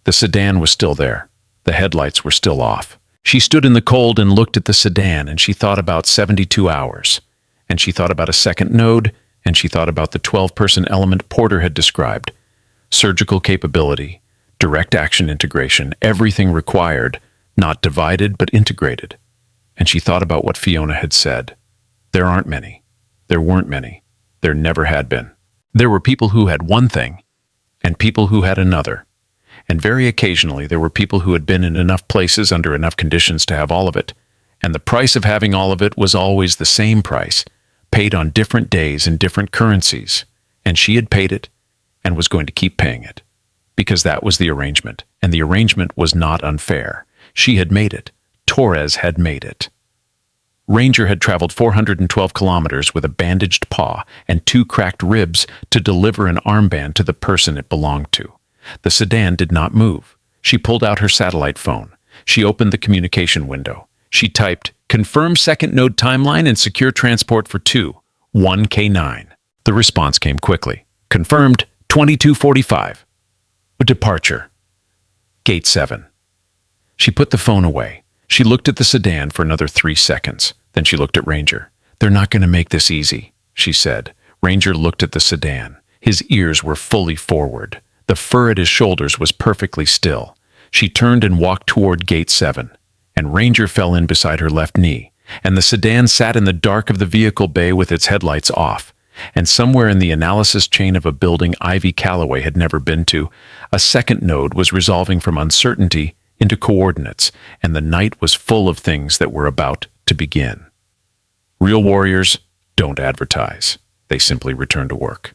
The sedan was still there. The headlights were still off. She stood in the cold and looked at the sedan, and she thought about 72 hours. And she thought about a second node, and she thought about the 12-person element Porter had described. Surgical capability, direct action integration, everything required, not divided but integrated. And she thought about what Fiona had said. There aren't many. There weren't many. There never had been. There were people who had one thing, and people who had another. And very occasionally there were people who had been in enough places under enough conditions to have all of it, and the price of having all of it was always the same price, paid on different days in different currencies, and she had paid it and was going to keep paying it. because that was the arrangement, and the arrangement was not unfair. She had made it. Torres had made it. Ranger had traveled 412 kilometers with a bandaged paw and 2 cracked ribs to deliver an armband to the person it belonged to. The sedan did not move. She pulled out her satellite phone. She opened the communication window. She typed, "Confirm second node timeline and secure transport for 1K9. The response came quickly. "Confirmed, 22:45. Departure. Gate 7. She put the phone away. She looked at the sedan for another 3 seconds. Then she looked at Ranger. "They're not going to make this easy," she said. Ranger looked at the sedan. His ears were fully forward. The fur at his shoulders was perfectly still. She turned and walked toward Gate 7, and Ranger fell in beside her left knee, and the sedan sat in the dark of the vehicle bay with its headlights off. And somewhere in the analysis chain of a building Ivy Calloway had never been to, a second node was resolving from uncertainty into coordinates, and the night was full of things that were about to begin. Real warriors don't advertise. They simply return to work.